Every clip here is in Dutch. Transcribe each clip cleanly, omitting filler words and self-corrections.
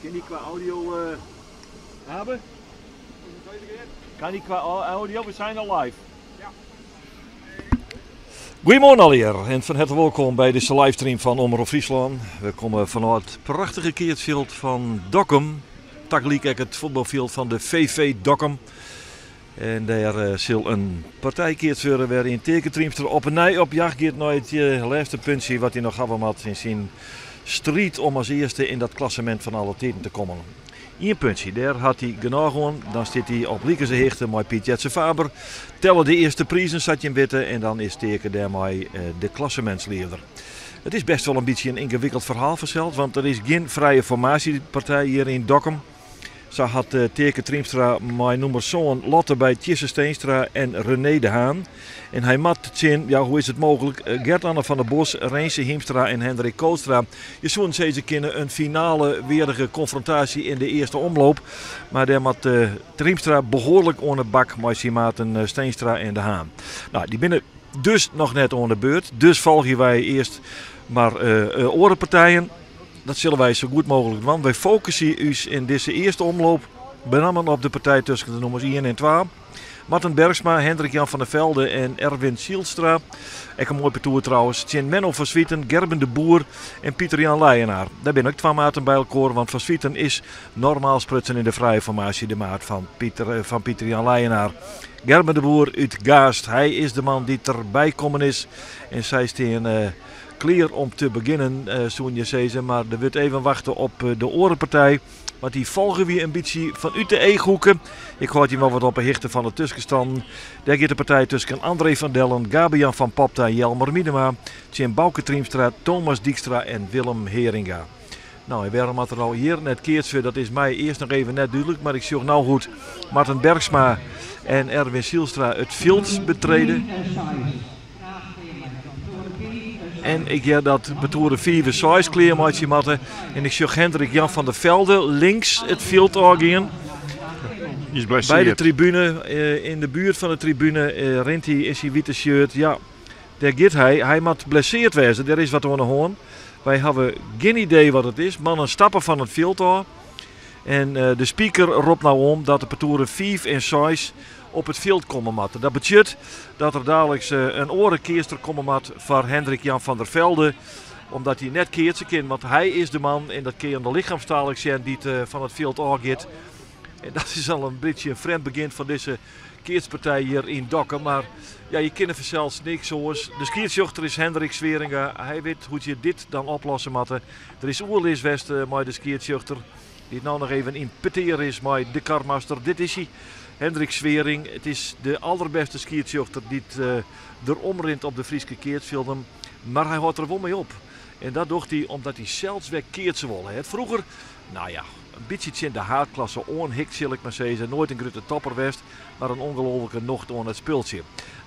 Kan die qua audio hebben? Kan die qua audio? We zijn al live. Goedemorgen alweer en van harte welkom bij deze livestream van Omroep Friesland. We komen vanuit het prachtige keertveld van Dokkum. Tegelijk het voetbalveld van de VV Dokkum. En daar zal een partijkeert worden waarin tekentriemster op een nij op jacht gaat naar het laatste puntje wat hij nog hebben had in zijn strijd om als eerste in dat klassement van alle tijden te komen. Eén puntje, daar had hij genoeg gewoon. Dan zit hij op Liekense hechten met Piet Jetse Faber. Tellen de eerste prijzen, zat je in witte. En dan is teken daarmee de klassementsleider. Het is best wel een beetje een ingewikkeld verhaal verzeld. Want er is geen vrije formatiepartij hier in Dokkum. Zo had Teke Triemstra mijn nummer zoon Lotte bij Tjisse Steenstra en René de Haan. En hij mat zien, ja hoe is het mogelijk, Gert-Anne van der Bos, Reense Hiemstra en Hendrik Koolstra. Je zouden ze kennen een finale weerdige confrontatie in de eerste omloop. Maar daar mat Triemstra behoorlijk onder bak met zijn maten Steenstra en de Haan. Nou, die binnen dus nog net onder de beurt. Dus volgen wij eerst maar orenpartijen. Dat zullen wij zo goed mogelijk doen. Wij focussen ons in deze eerste omloop benamelijk op de partij tussen de nummers 1 en 2. Martin Bergsma, Hendrik Jan van der Velde en Erwin Sielstra. Ook een mooi parcours trouwens. Tjen Menno van Swieten, Gerben de Boer en Pieter-Jan Leijenaar. Daar ben ook 2 maten bij elkaar, want van Swieten is normaal sprutsen in de vrije formatie de maat van Pieter-Jan Leijenaar. Gerben de Boer uit Gaast, hij is de man die erbij komen is. En zij staan klaar om te beginnen, zo'n je zei, maar er wordt even wachten op de orenpartij. Want die volgen we een beetje vanuit de eeghoeken. Ik hoor hier wel wat op een hichte van de tussenstand. Daar gaat de partij tussen André van Dellen, Gabian van Popta, Jelmer Miedema, Tjen Bouke Triemstra, Thomas Dijkstra en Willem Heringa. Nou, en waarom had er al hier net keertje, dat is mij eerst nog even net duidelijk. Maar ik zie nou goed Martin Bergsma en Erwin Sielstra het veld betreden. En ik ga dat betoeren 4 6 kleermaatje matten. En ik zie Hendrik Jan van der Velde links het veld aangaan. Bij de tribune, in de buurt van de tribune, rent hij in zijn witte shirt. Ja, daar gaat hij. Hij moet blesseerd wezen. Er is wat aan de hoorn. Wij hebben geen idee wat het is. Mannen stappen van het veld af. En de speaker roept nou om dat de betoeren 5 en 6 op het veld komen matten. Dat betekent dat er dadelijk een orenkeerster komen mat voor Hendrik Jan van der Velde. Omdat hij net keertje kent, want hij is de man en dat keer de lichaamstalig zijn die het van het veld afgaat. En dat is al een beetje een vreemd begin van deze keertspartij hier in Dokkum. Maar ja, je kent er zelfs niks zoals. De skiertsjochter is Hendrik Sweringa. Hij weet hoe je dit dan oplossen matten. Er is Oerlis West met de skiertsjochter. Die nou nog even in peteer is met de karmaster. Dit is hij. Hendrik Swering, het is de allerbeste skiertsjochter die het eromrint op de Frieske keertsvelden. Maar hij houdt er wel mee op. En dat doet hij omdat hij zelfs weer keertsen wil. Vroeger, nou ja, een beetje in de haatklasse onhikt, zal ik maar zeggen. Nooit een grote topper west, maar een ongelofelijke nocht aan het speeltje.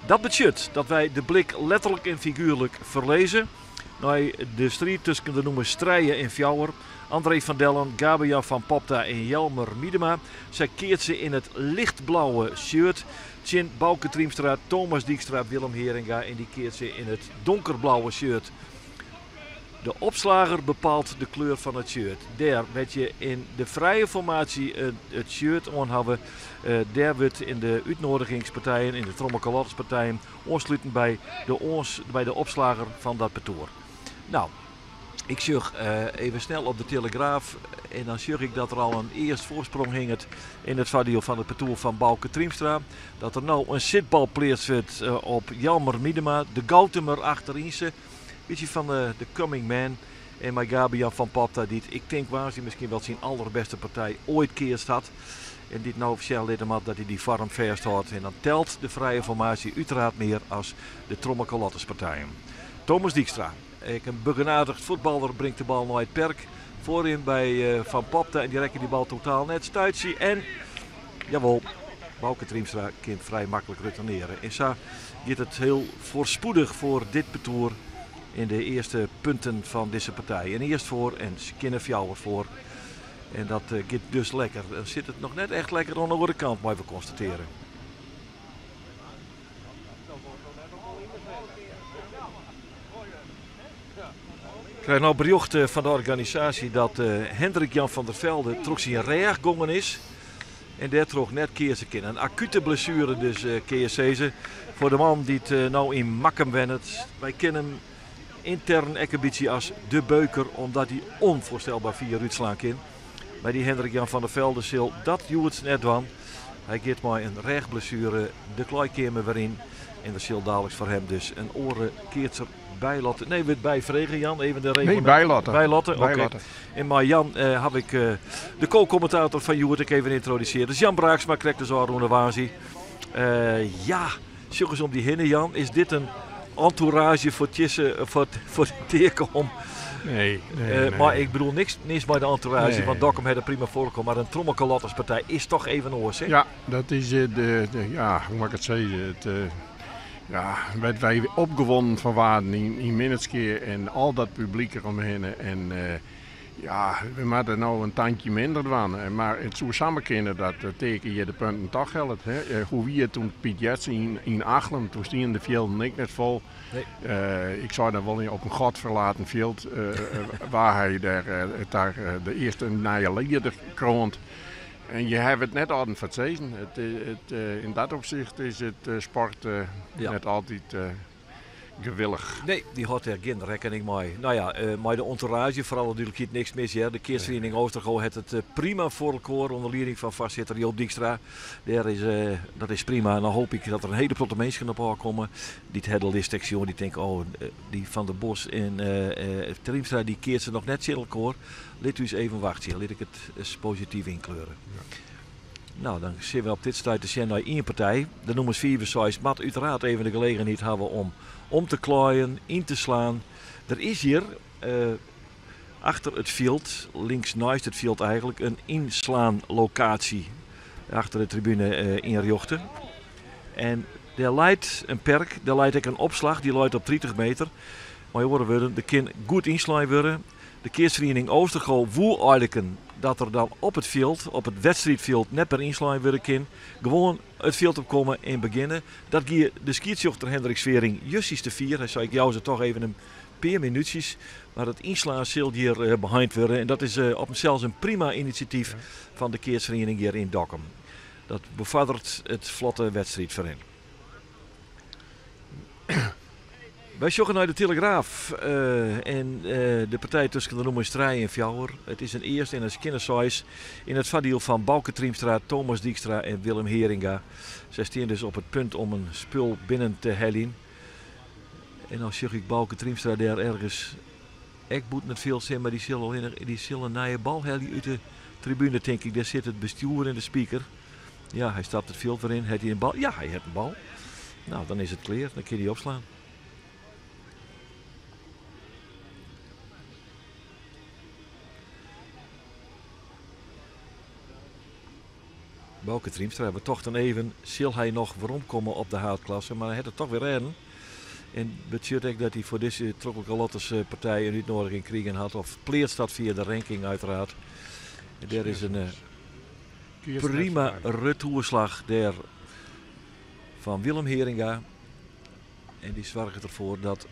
Dat betekent dat wij de blik letterlijk en figuurlijk verlezen. Naar de strijd tussen de noemen Strijen en Fjouwer. André van Dellen, Gabian van Popta en Jelmer Miedema. Zij keert ze in het lichtblauwe shirt. Tjen Bouke Triemstra, Thomas Dijkstra, Willem Heringa. En die keert ze in het donkerblauwe shirt. De opslager bepaalt de kleur van het shirt. Daar werd je in de vrije formatie het shirt aanhouden. Daar wordt in de uitnodigingspartijen, in de trommelkalotterspartijen, aansluiten bij de opslager van dat parcours. Nou, ik zag even snel op de Telegraaf en dan zag ik dat er al een eerst voorsprong hing in het vaardeel van het parcours van Bouke Triemstra. Dat er nou een zitbal plaats werd op Jelmer Miedema, de Gautemer achterin ze. Beetje van de coming man en mijn Gabian van Popta die ik denk was hij misschien wel zijn allerbeste partij ooit keerst had. En dit nou officieel lid had dat hij die vorm vasthoudt. En dan telt de vrije formatie uiteraard meer als de trommelkalotterspartijen. Thomas Dijkstra, een begenadigd voetballer, brengt de bal naar het perk. Voorin bij Van Popta en die rekken die bal totaal net stuitsie. En, jawel, Bouke Triemstra kan vrij makkelijk retourneren. En zo gaat het heel voorspoedig voor dit parcours in de eerste punten van deze partij. En eerst voor en Skinnefjouwer voor. En dat gaat dus lekker. Dan zit het nog net echt lekker aan de andere kant, maar we constateren. Ik krijg nou bericht van de organisatie dat Hendrik Jan van der Velde trok zijn reg gongen is. En daar trok net keerse kind. Een acute blessure dus keerse. Voor de man die het nou in Makkum wennet. Wij kennen hem intern een beetje als de beuker. Omdat hij onvoorstelbaar via uitslaan kan. Bij die Hendrik Jan van der Velde zal dat Juwets net doen. Hij geeft mij een regblessure de kleikamer weer in. En er zal dadelijk voor hem dus een oren keertser bijlaten. Nee, weer bijvregen Jan, even de regel. Nee, bijlaten. Bijlaten, oké. En maar Jan heb ik de co-commentator van Juwet ik even introduceerd. Dus Jan Braaksma krijgt de zorg onder wazi. Ja, zoek eens om die hinnen Jan. Is dit een entourage voor het tegenkom? Nee. Maar ik bedoel niks bij de entourage, want Dokkum had er prima voorkomen. Maar een trommelkalotterspartij is toch even oors, hè? Ja, dat is hoe mag ik het zeggen? Werd wij opgewonden van waarden in Minneskeer en al dat publiek eromheen. En we moeten nou een tandje minder doen. Maar het zou samen kunnen dat teken je de punten toch geldt. Hoe wie het toen Piet Jets in Achlem, toen stien de velden ik net vol. Nee. Ik zou dan wel op een god verlaten veld waar hij daar de eerste nieuwe leider kroont. En je hebt het net altijd verzezen. In dat opzicht is het sport net altijd gewillig. Nee, die had er geen rekening mee. Nou ja, maar de entourage, vooral natuurlijk niet niks mis. Ja. De Keersvereniging Oostergo heeft het prima voor elkaar onder leiding van vastzitter Joop Dijkstra. Dat is prima. En dan hoop ik dat er een hele grote mensen op aankomen. Die het hele listsectie, die denken, die Van der Bos en Triemstra, die keert ze nog net in elkaar. Laat u eens even wachten. Laat ik het eens positief inkleuren. Ja. Nou, dan zien we op dit stuit de Sjenai één partij. De nummers 4 6 mat uiteraard even de gelegenheid hebben om te klaaien, in te slaan. Er is hier achter het veld, links naast het veld eigenlijk, een inslaanlocatie. Achter de tribune in Jochten. En daar leidt een perk, daar leidt ook een opslag, die leidt op 30 meter. Maar je horen we, de kind goed inslaan worden. De Keersvereniging Oostergo woe eigenlijk dat er dan op het veld, op het wedstrijdveld, net per inslaan worden kan. Gewoon het veld opkomen en beginnen. Dat gie de skietsjochter Hendrik Svering justisch te vier. Hij zei ik jou ze toch even een paar minuutjes. Maar het inslaan zal hier behind worden. En dat is op zichzelf een prima initiatief van de Keersvereniging hier in Dokkum. Dat bevordert het vlotte wedstrijd voor hen. Wij zoeken naar de Telegraaf en de partij tussen de nummers 3 en 4. Het is een eerste en een kindersize in het vaardiel van Bouke Triemstra, Thomas Dijkstra en Willem Heringa. Zij staan dus op het punt om een spul binnen te hellen. En dan zag ik Bouke Triemstra daar ergens. Ik moet net veel zijn, maar die zullen naar je bal hellen uit de tribune, denk ik. Daar zit het bestuur en de speaker. Ja, hij stapt het veld weer in. Heeft hij een bal? Ja, hij heeft een bal. Nou, dan is het clear. Dan kun je die opslaan. Bouke Triemstra hebben toch dan even, zal hij nog komen op de haatklasse, maar hij heeft het toch weer redden. En betekent ook dat hij voor deze trokkelijke Lotters partij een uitnodiging kregen had, of pleert staat via de ranking uiteraard. En daar is een prima retourslag daar van Willem Heringa. En die zorgt ervoor dat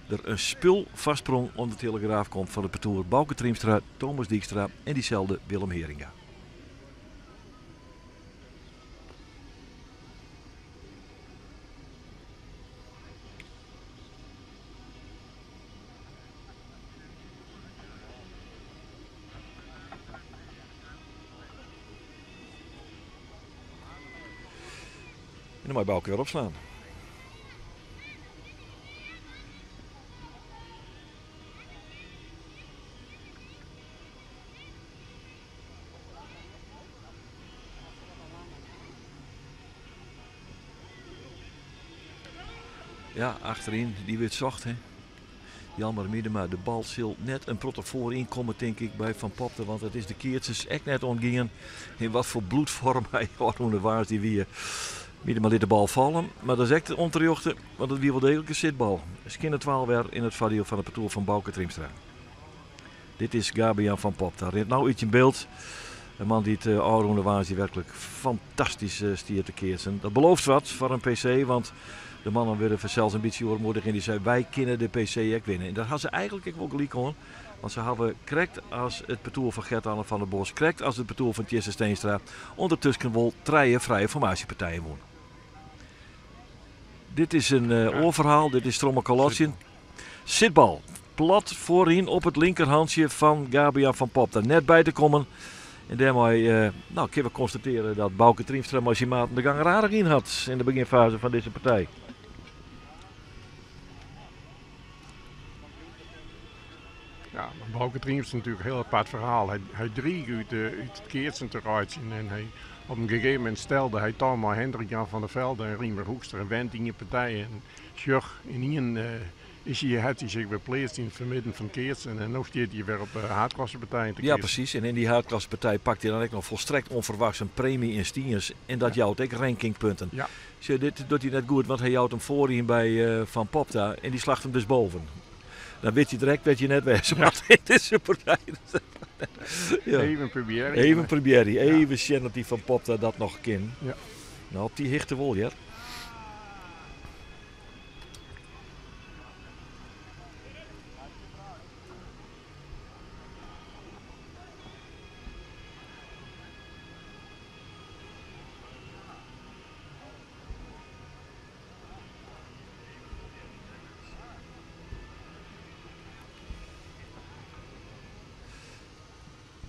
er een spul vastsprong om de Telegraaf komt van de parcours Bouke Triemstra, Thomas Dijkstra en diezelfde Willem Heringa. En dan moet je Bouke weer opslaan. Ja, achterin, die werd zacht, hè. Jammer Miedema, de bal zal net een protocol inkomen, denk ik, bij Van Popte. Want het is de keertjes echt net omgingen. In wat voor bloedvorm hij de waars die weer. Miedema liet de bal vallen. Maar dat is echt onterjochten, want het weer wel degelijk een zitbal. Skinner 12 weer in het vaardiel van de parcours van Bouke Triemstra. Dit is Gabian Van Popte. Daar rent nou iets in beeld. Een man die het oude waars die werkelijk fantastisch stiert te keersen. Dat belooft wat voor een PC, want De mannen werden zelfs een beetje overmoedig en die zei wij kunnen de PC ook winnen. En dat hadden ze eigenlijk ook wel gelijk aan. Want ze hadden correct als het betoel van Gert-Anne van der Bos, correct als het betoel van Tjesse Steenstra, ondertussen wel 3 vrije formatiepartijen won. Dit is een oorverhaal, dit is Trommelkalotjen. Zitbal, plat voorin op het linkerhandje van Gabriel van Pop. Daar net bij te komen. En daarmee kunnen we constateren dat Bouke Triemstra maar zijn maat de gang er aardig in had in de beginfase van deze partij. Ja, maar Bouke Triemstra is natuurlijk een heel apart verhaal. Hij dreig uit het keertsen te rijden en hij, op een gegeven moment stelde hij toch maar Hendrik-Jan van der Velde en Riemer Hoekstra en went in je partij. En Sjog in één had hij zich beplaatst in het vermidden van keertsen en nog steeds hij weer op haardklassepartijen te Ja, precies. En in die haardklassepartij pakt hij dan ook nog volstrekt onverwachts een premie in stiers. En dat jouwt ook rankingpunten. Ja. Zo, dit doet hij net goed, want hij jouwt hem voorin bij Van Pop daar en die slacht hem dus boven. Dan weet je direct dat je net wezen mag in deze partij. Ja. Even proberen. Even proberen. Even zien dat die Van Pop dat nog kan. Ja. Nou, op die hichte wol, ja.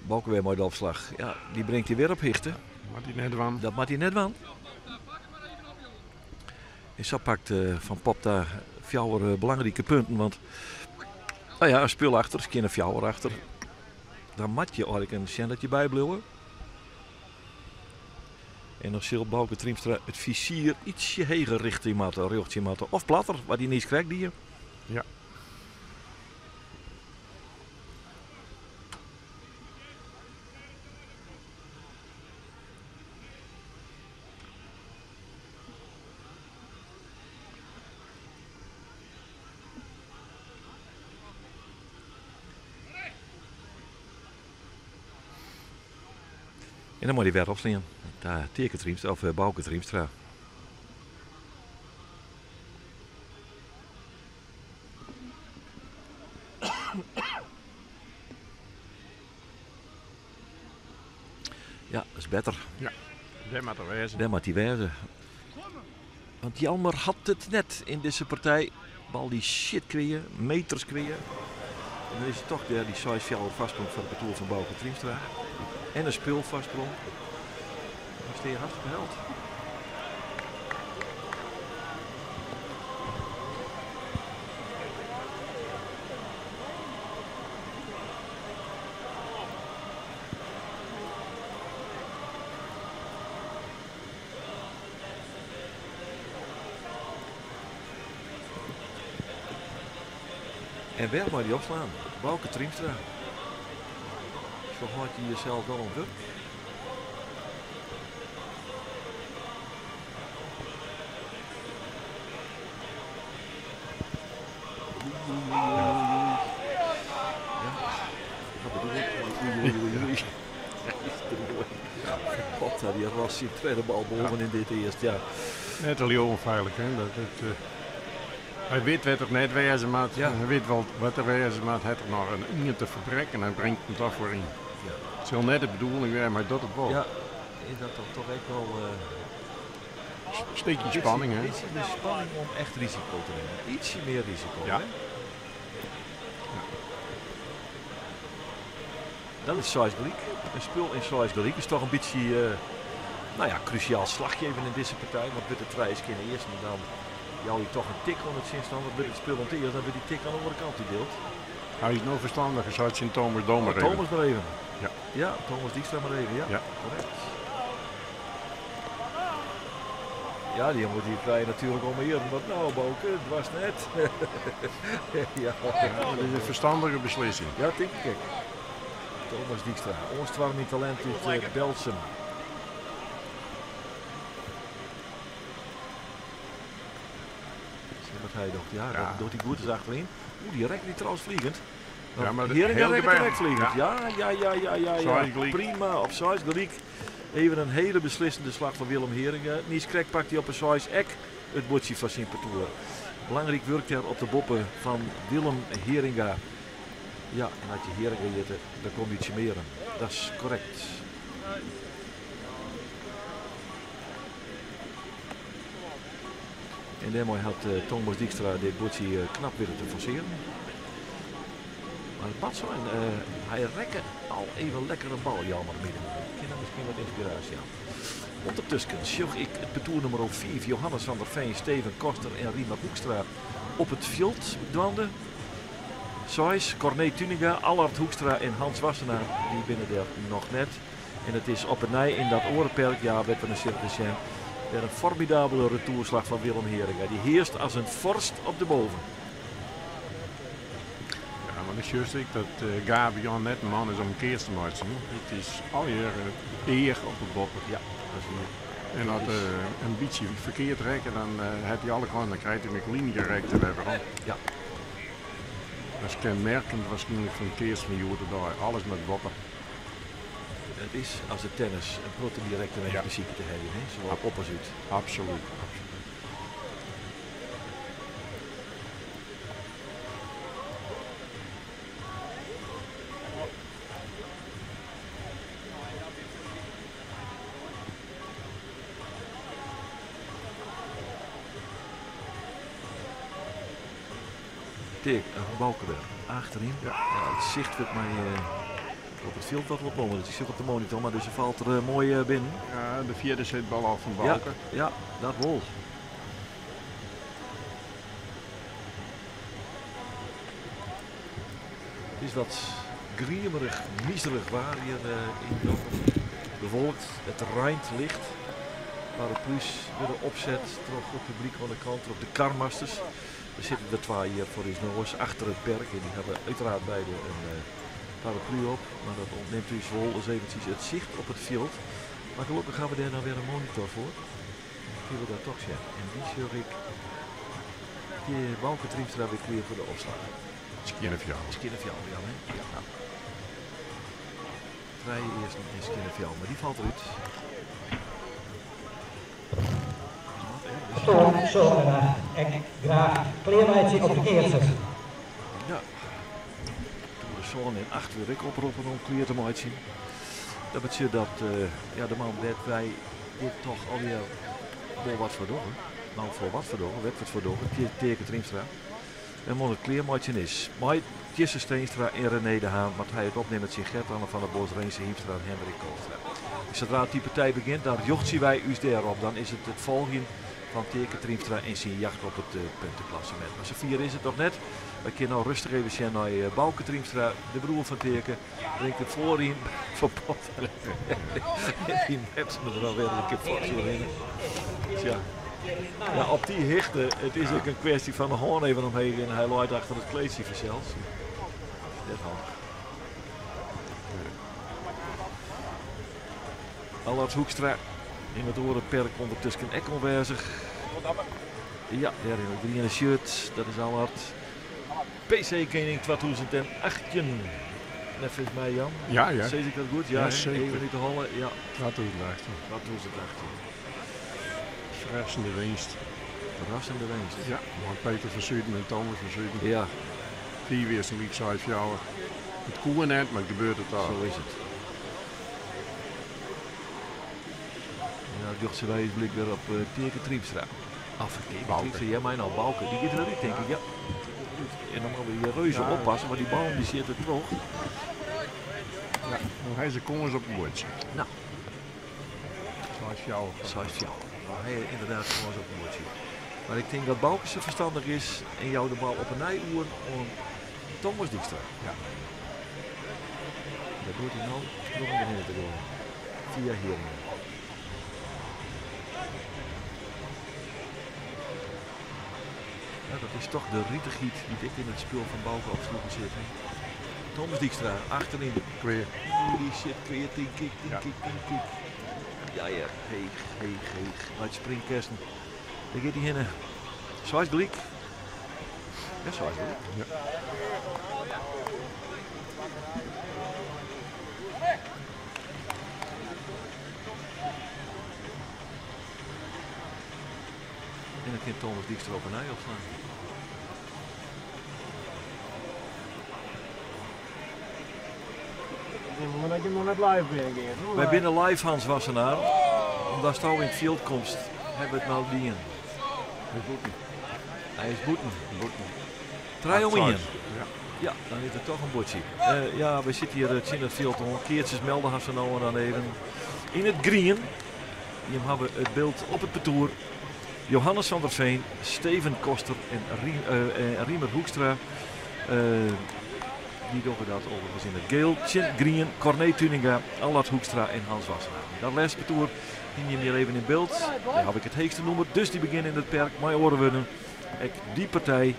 Bouke weer mooi de opslag. Ja, die brengt hij weer op hichten. Maakt hij net van. Dat maakt hij net van. En zo pakt Van Pop daar 4 belangrijke punten. Want een spul achter, een keer 4 achter. Daar mat je eigenlijk een zendertje bij blijven. En dan zal Bouke Triemstra het vizier ietsje heger richting matten, rugtje matten. Of platter, waar die niet krijgt die. Ja. En dan moet hij weer opslaan. Daar Teke Triemstra of Bouke Triemstra. Ja, dat is beter. Ja, dat moet er wezen. Dat moet hij wezen. Want Jalmer had het net in deze partij. Bal die shit kweeën, meters kweeën. En dan is het toch die size 4 vastsprong van het betoel van Bouke Triemstra. En een spul vastsprong. Dan is hij hartstikke held. En weer maar die opslaan. Bouke Triemstra. Zo houdt hij jezelf wel een druk. Potta die was die tweede bal boven in dit eerste jaar. Net al heel onveilig, hè? Hij weet wat er net wezen moet. Ja. Hij weet wel wat er wezen moet. Hij heeft er nog een inge te verbreken en hij brengt hem toch voor in. Ja. Het zal net de bedoeling zijn, maar dat het wel. Ja, is dat toch echt wel... Steekje spanning, hè? Ietsje meer spanning om echt risico te nemen. Ietsje meer risico, Ja. hè? Dan is Sois Galiek. Een spul in Sois Galiek is toch een beetje... cruciaal slagje even in deze partij. Want met de 3 is in de eerste en dan... jou je toch een tik aan het zinstand. Want met het spul aan het eerst, dan wordt die tik aan de andere kant die deelt. Hij is nog verstandiger, zou het zien Thomas Domer even. Thomas maar even. Ja. Ja, Thomas Dijkstra maar even. Ja, Ja. correct. Ja, die jongen die vrij natuurlijk om hier. Want nou, Bouke, het was net. Ja, Dat is een verstandige beslissing. ja, denk ik. Thomas Dijkstra, ons warme talent uit Belsum. Wat hij dacht, ja, Ja. dat doet hij goed, is achterin. Die rek die trouwens vliegend. Ja, maar Heringen heel rekken erbij. direct vliegend. Ja. Sois Galiek. Prima, op Sois Galiek. Even een hele beslissende slag van Willem Heringen. Nies Krek pakt hij op een Sois Ek. het bordje van Sint-Patoer. Belangrijk werk daar op de boppen van Willem Heringa. Ja, en als je Heringa zit, dan kom je ietsje meer. Dat is correct. En daarmee had Thomas Dijkstra dit bordje knap willen te forceren. Maar het pad zo en hij rekken al even lekker een bal, jammer midden. Ik ken misschien wat inspiratie aan. Ondertussen zag ik het betoer nummer 5, Johannes van der Veen, Steven Koster en Rima Hoekstra op het veld dwanden. Sois, Corné Tuninga, Allard Hoekstra en Hans Wassenaar, die binnen er nog net. En het is op en nij in dat orenperk, ja, werd van een circuscent. Weer een formidabele retourslag van Willem Heringa. Die heerst als een vorst op de boven. Ja, maar dan juist ik dat Gabion net een man is om een keer te maken. Het is al je eer op de boppen. Ja, dat is hier. En als een beetje verkeerd rekken, dan heb je alle kanten. Dan krijg je een linie gerekt en weer. Ja. Dat is kenmerkend waarschijnlijk van Keers van Joerde daar. Alles met boppen. Het is als het tennis een protte directe met muziek te hebben, hè? Zowel op als uit. Absoluut. Tik, Balkenberg achterin. Ja. Het zicht wordt mij op het veld wat opnomen. Dus ik zit op de monitor, maar dus er valt er mooi binnen. Ja, de vierde zit bal af van Balken. Ja, dat wel. Het is wat griemerig, miserig waar hier in Dortmund. Bewolkt, het rijnt licht. Paraplu's worden opzet, toch het publiek aan de kant, op de karmasters. Er zitten er twee hier voor is Noors achter het perk en die hebben uiteraard beide een paraplu op. Maar dat ontneemt u wel eens eventjes het zicht op het veld. Maar gelukkig gaan we daar nou weer een monitor voor. Dan kunnen we dat toch zien. En die zie ik die Bouke Triemstra weer klaar voor de opslag. Skinnefjouw. Skinnefjouw, ja, hè? Ja. Nou. Vrij eerst een Skinnefjouw, maar die valt eruit. Stoom, zo en graag kleermeidje op de eerste. Ja. Toen de zon in 8 weer ik oproepen om kleer te maken. Dat betekent dat ja, de man werd wij dit toch alweer wel wat verdogen. Nou, voor wat verdogen, werd wat verdogen. Teken Triemstra. En man het kleermaatje is. Maar Jesse Steenstra en René de Haan, wat hij het opneemt met Gert van der Bos, Reense Hiemstra en Hendrik Koolstra. Zodra die partij begint, dan jocht wij u daarop. Dan is het het volgende van Teken Triemstra en zijn jacht op het puntenklassement. Maar z'n vier is het nog net. We kunnen nou rustig even zien naar Bouke Triemstra, de broer van Teken. Drinkt het voorin van pot. Die hebben ze er wel weer een keer voor in. Tja. Ja, op die hichte, het is ook een kwestie van de hoorn even omheen en hij loopt achter het kleedje zelfs. Dit handig. Allard Hoekstra in het orenperk ondertussen Ekkelwezig. Ja, daar in het 3 shirt, dat is Allard. PC Koning 2018. Net volgens mij Jan. Ja, ja. Zeg ik dat goed? Ja, Ja, zeker. even niet te hollen. Ja, 2018. 2018. Verrassende winst. Verrassende winst. Ja, want Peter van Zuiden en Thomas van Zuiden. Ja, Die weer zijn week 5 jaar. Het koe net, maar het gebeurt het al. zo is het. Ja, jocht ze wij blik weer op Teken Triemstra. Afgekeken. Bouke. Triemstra, jij mij nou Bouke. Die gaat eruit, denk ik. Ja. En dan moeten we die reuze oppassen, want die bal die zit er toch. Ja, dan hij zijn kongens op het bordje. Nou, 5 jaar. zo is het jou. Maar hij inderdaad gewoon zo op een woordje. Maar ik denk dat Bouke zo verstandig is en jou de bal op een nijoer om Thomas Dijkstra. Ja. Dat doet hij nou sprong erin te doen. Via Heringen. Ja, dat is toch de rietegiet die ik in het spul van Bouke opsloegen zit. Hè. Thomas Dijkstra, achterin. Kweer. Die shit, kweer, tien kick. Ja, ja, heeg. Uit springkersten. Dan gaat hij heen. Zoals gelijk. Ja, zoals gelijk. Ja. En dan geen Thomas Dijkstra op een ei opslaan. Maar dat je nog net live bent. Wij binnen live Hans Wassenaar. Omdat Stouw in het veld komt, hebben we het nou dien. Hij is boeten. Draai om in. Ja, dan is het toch een botje. Ja, we zitten hier in het veld. Keertjes melden gaan ze nou en dan even. In het green. Hier hebben we het beeld op het parcours. Johannes van der Veen, Steven Koster en Riemer Hoekstra. Die doen dat overigens in het geel. Chin Green, Corné Tuninga, Allard Hoekstra en Hans Wassenaar. Dat laatste parcours ging je hier even in beeld. Daar heb ik het heegste nummer, dus die beginnen in het perk. Maar oren winnen. Die partij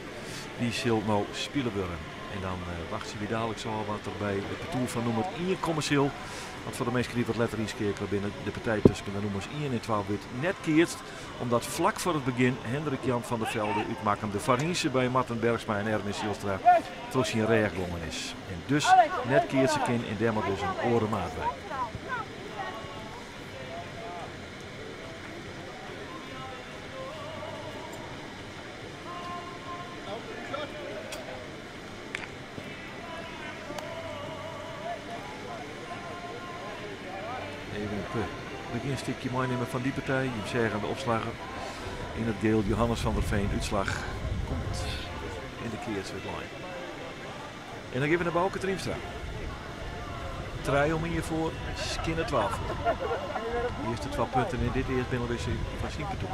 die zal nou spelen worden. En dan wacht je weer dadelijk zo wat er bij het parcours van nummer 1 commercieel. Want voor de mensen die wat letter inskeken binnen de partij tussen de nummers 1 en 12 wordt net keerst. Omdat vlak voor het begin Hendrik Jan van der Velde uitmaken de Varinse bij Martin Bergsma en Erwin Sielstra terug zijn recht gongen is. En dus net keert ze in Demmer dus een orenmaat bij. Beginstukje meenemen van die partij. Je zeggen de opslagen in het geel. Johannes van der Veen. Uitslag komt in de keerswedlijn. En dan geven we naar Bouke Triemstra. Draai om hiervoor. Skinner 12. De eerste 12 punten in dit eerste binnenwissel van Siemper toe.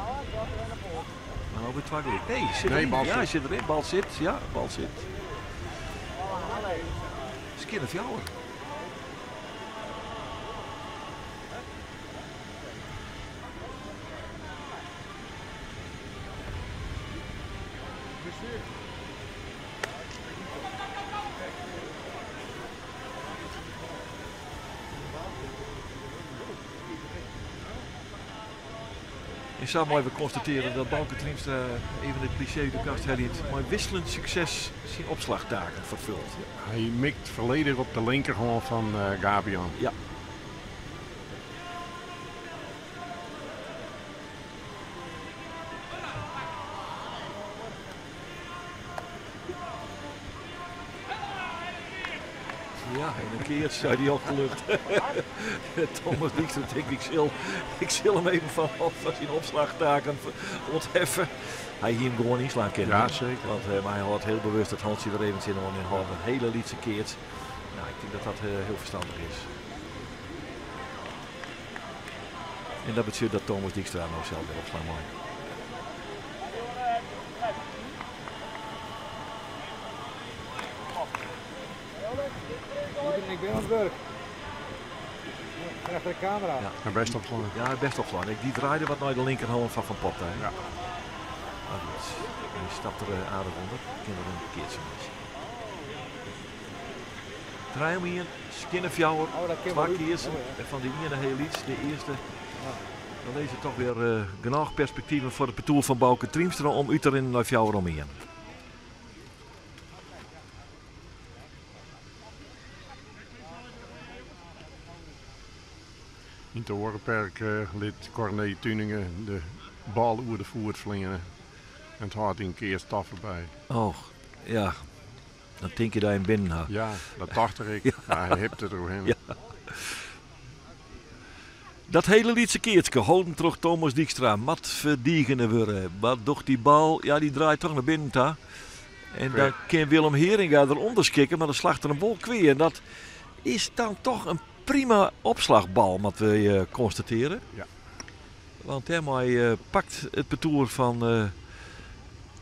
Maar nou weer twaggelig. Nee, zit erin. Bal ja, zit. zit erin. Bal zit. Ja, bal zit. Skinner Fjouwer. Ik zou maar even constateren dat Bouke Triemstra even het cliché de kast herriet, maar wisselend succes zijn opslagtaken vervult. Hij mikt volledig op de linkerhand van Gabian. Ja. Ja, en een keer zei hij opgelucht. Thomas Dijkstra denkt, ik zal hem even van zijn opslagtaken ontheffen. Hij hier hem gewoon inslaan kennen. Ja, zeker. Want maar hij had heel bewust dat Hansje er even zin in had. Een hele lietse keert. Nou, ik denk dat dat heel verstandig is. En dat betekent dat Thomas Dijkstra nou zelf weer opslaan mag. Ik ben aan het werk. Achter de camera. Ja. Best opslaan. Ja, best opslaan. Die draaide wat naar de linkerhand van Pot. Ja. Maar goed, hij stapt er aardig onder. Kinderen een keertje mis. Draai hem hier, Skinner Fjouwer, twee keertjes van de ene heel iets. De eerste, dan lees je toch weer genoeg perspectieven voor het parcours van Bouke Triemstra om uit erin naar Fjouwer omheen. In het Orenperk liet Corné Tuningen de bal over de voet vlingen. En het had een keer staf erbij. Oh, ja. Dan denk je daar in binnen. Ha. Ja, dat dacht ik. Ja. Ja, hij hebt het doorheen. Ja. Dat hele liedse keertje, houden terug Thomas Dijkstra, mat verdiegende worden. Maar doch die bal, ja die draait toch naar binnen ta. En dan kan Willem Heringa eronder skikken, maar dan slacht er een bal kweer. En dat is dan toch een prima opslagbal, wat we constateren. Ja. Want hij pakt het parcours van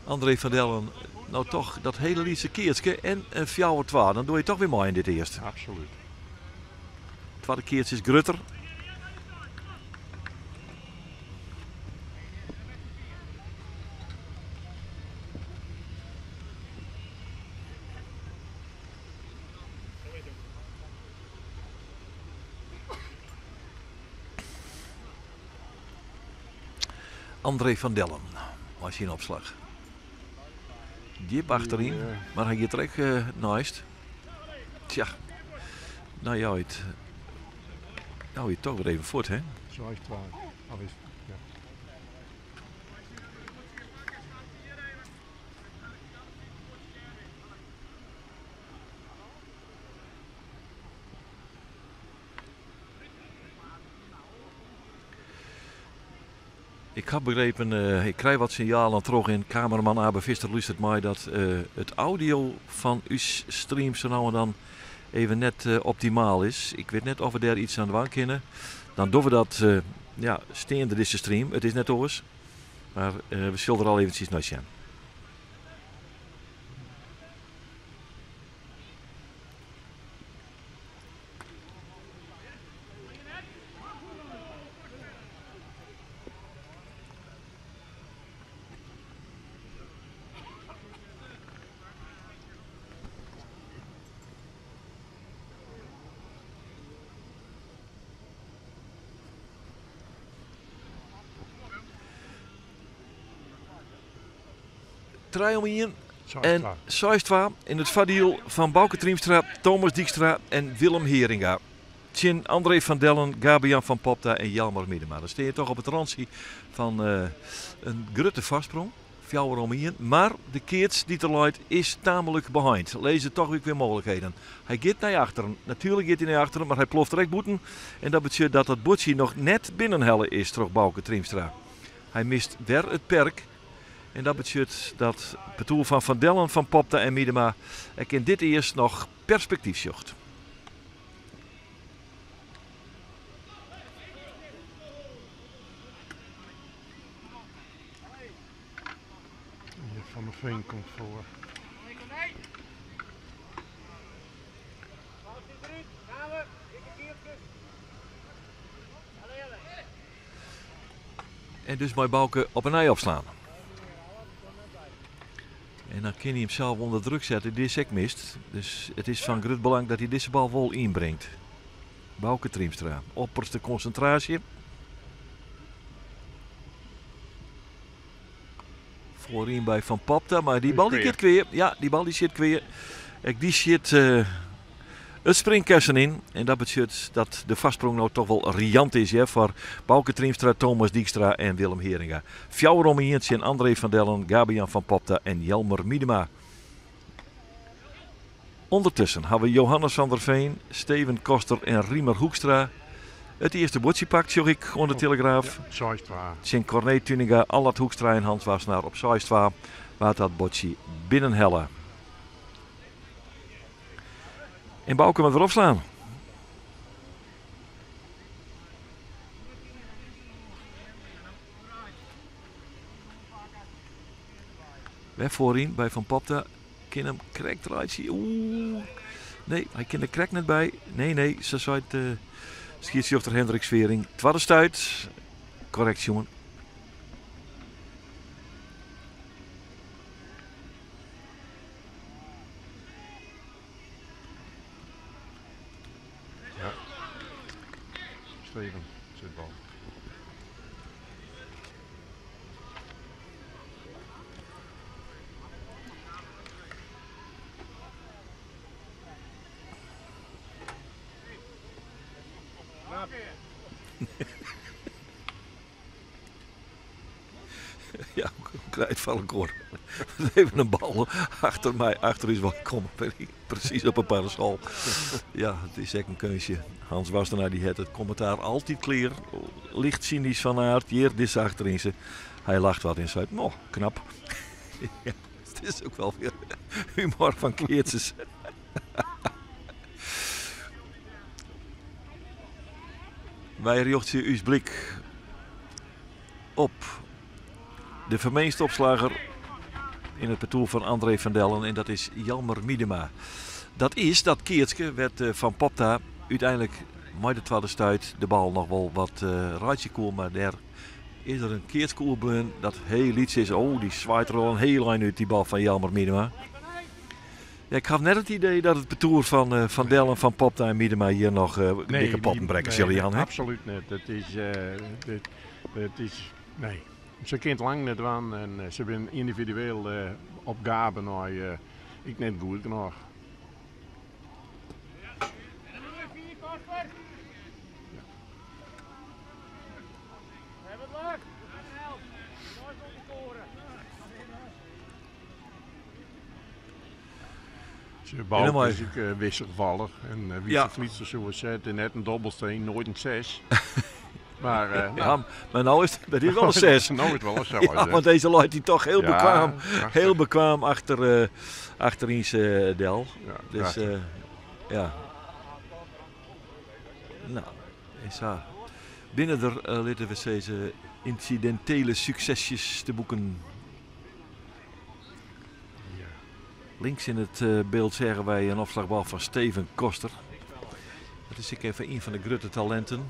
André van Dellen, nou toch dat hele liedse keertje en een Fjouwer 2. Dan doe je toch weer mooi in dit eerste. Absoluut. Het tweede keertje is Grutter. André van Dellen was hier in opslag. Diep achterin, maar hij trekt naast. Tja, nou ja, je toch weer even voort, hè? Zo is het waar. Ja. Ik heb begrepen, ik krijg wat signalen terug in. Cameraman Abe Visser luistert mij dat het audio van uw stream zo nou en dan even net optimaal is. Ik weet net of we daar iets aan de wang kunnen. Dan doen we dat steende deze stream. Het is net oors. Maar we zullen er al eventjes naar zien. Trijomien en Soistra in het vadiel van Bouke Triemstra, Thomas Dijkstra en Willem Heringa. Tjin, André van Dellen, Gabian van Popta en Jelmer Miedema. Dan sta je toch op het randje van een grutte vastsprong. Fjouweromien. Maar de keerts die er luidt is tamelijk behind. Lezen toch weer mogelijkheden. Hij gaat naar achteren. Natuurlijk gaat hij naar achteren, maar hij ploft direct boeten. En dat betekent dat het botje nog net binnenhellen is, terug Bouke Triemstra. Hij mist weer het perk. En dat betekent dat het doel van Dellen, van Popta en Miedema ik in dit eerst nog perspectief zocht. Van der Veen komt voor. En dus mijn Bouke op een ei opslaan. En dan kan hij hem zelf onder druk zetten, die is ook mist. Dus het is van groot belang dat hij deze bal wel inbrengt. Bouke Triemstra, opperste concentratie. Voorin bij Van Popta, maar die bal die zit kweer. Ja, die bal die zit kweer. Die zit het springkussen in. En dat betekent dat de vastsprong nou toch wel riant is voor Bouke Triemstra, Thomas Dijkstra en Willem Heringa. Fjouwer en André van Dellen, Gabian van Popta en Jelmer Miedema. Ondertussen hebben we Johannes van der Veen, Steven Koster en Riemer Hoekstra het eerste bordje pakt, zag ik onder de Telegraaf. Soistra. Sint Corné Tuninga, Allard Hoekstra en Hans Wassenaar op Soistra, waar dat bordje binnenhellen. En Bouke met erop slaan. Weg voorin bij Van Popta. Kan hem krek draait. Oeh. Nee, hij kan de krek net bij. Nee, ze zei het scheidsrechter Hendrik Svering. Tweede stuit. Correct, jongen. Ja. Steven zit bal. Ja, krijgt van een koor. Even een bal achter mij, achter is wat komen. Precies op een parasol. Ja, het is echt een keusje. Hans Wassenaar die het commentaar altijd clear. Licht cynisch van aard. Hier, dit is achterin ze. Hij lacht wat in Zuid. Nou, knap. Ja, het is ook wel weer humor van Keertses. Wij richten uw blik op de vermeende opslager in het parcours van André van Dellen en dat is Jelmer Miedema. Dat Keertske werd van Popta uiteindelijk met de tweede stuit de bal nog wel wat raadje koel, maar daar is er een Keertske dat heel iets is. Oh, die zwaait er al een heel lijn uit die bal van Jelmer Miedema. Ja, ik had net het idee dat het parcours van Dellen, van Popta en Miedema hier nog dikke potten brekken zullen, Jan. Absoluut niet. Het is nee. Ze kent lang net aan en ze zijn individueel opgaven naar ik net goed genoeg. De bal is ook wisselvallig en wie ze vliegt zoals het net een dobbelsteen, nooit een 6. Maar, Ja, maar nou is het wel een 6. Nou is het wel een 6. Ja, want deze luidt hij toch heel Ja, bekwaam. prachtig. Heel bekwaam achterin zijn del. Ja, Dus prachtig. ja. Nou, is haar. Binnen er laten we deze incidentele succesjes te boeken. Links in het beeld zeggen wij een opslagbal van Steven Koster. Dat is ik even een van de grote talenten.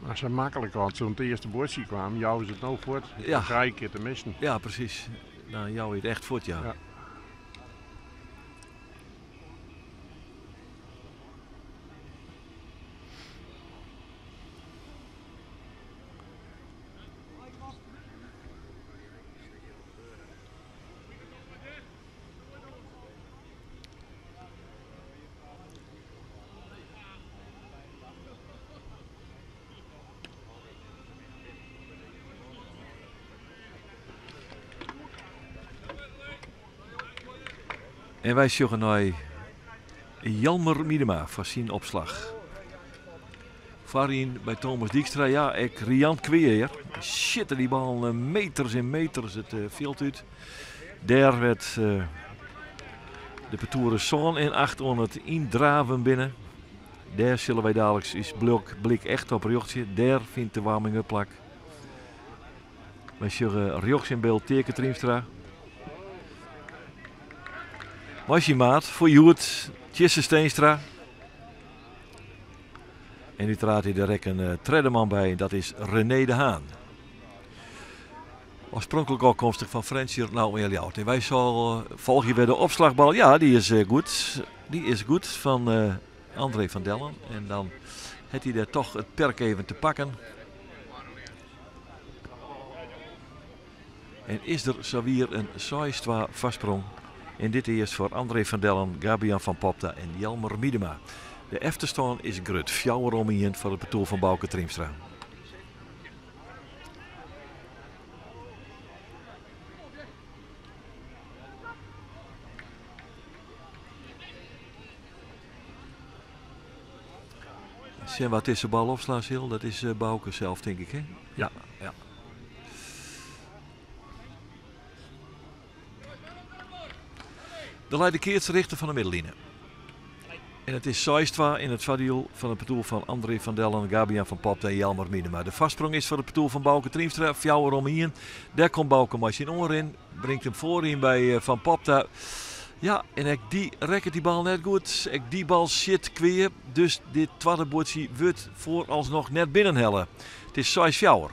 Als ze makkelijk had, zo'n het eerste bordje kwam, jou is het nou voort. Ja. Dan ga ik het te missen. Ja, precies. Nou, jou het echt voort, ja. Ja. En wij zoeken naar Jelmer Miedema voor zijn opslag. Varien bij Thomas Dijkstra. Ja, ik riant kweer. Shit, die bal meters en meters het veld uit. Daar werd de Petoeren Zoon in 800 indraven binnen. Daar zullen wij dadelijk is blik echt op Rjochtje. Daar vindt de warming-up plak. Wij zoeken Rjochtje in beeld teken Triemstra. Was je maat voor Joert, Tjesse Steenstra. En nu traadt hij direct een treddeman bij, dat is René de Haan. Oorspronkelijk afkomstig van Frenchier, nou Eliaut. En wij volg je weer de opslagbal. Ja, die is goed. Die is goed van André van Dellen. En dan heeft hij daar toch het perk even te pakken. En is er zo weer een 6-2 vastsprong. En dit is voor André van Dellen, Gabian van Popta en Jelmer Miedema. De efterstaan is grut. Fjouwer omheen voor het betoel van Bouke Triemstra. Zie wat is de bal opslaan, Sil? Dat is Bouke zelf, denk ik, hè? Ja, ja. De leidt de keertse richter van de middenlijn. En het is Saistwa in het vaardiel van het betoel van André van Dellen, Gabian van Popta en Jelmer Miedema. De vastsprong is voor het betoel van Bouke Triemstra. Fjouwer omheen. Daar komt Bouke machine oor in. Brengt hem voorin bij Van Popta. Ja, en ik rekt die bal net goed. Ik die bal shit kweer. Dus dit tweede boordje wordt vooralsnog net binnenhellen. Het is 6 fjouwer.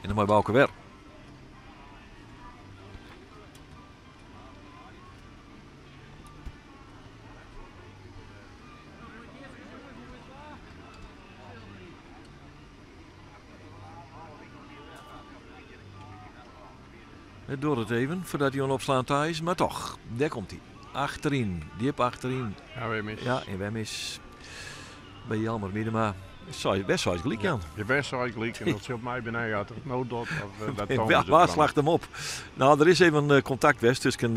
En dan moet Bouke weer. Het door het even, voordat hij opslaan thuis, maar toch, daar komt hij. Achterin, diep achterin. Ja, weer mis. Ja, en wij mis bij Jelmer Miedema. Best wel eens gelijk, Jan. Je bent zo gelijk en dat zult mij beneden uit het nooddot of dat En Thomas waar het slaagt hem op? Nou, er is even contact geweest tussen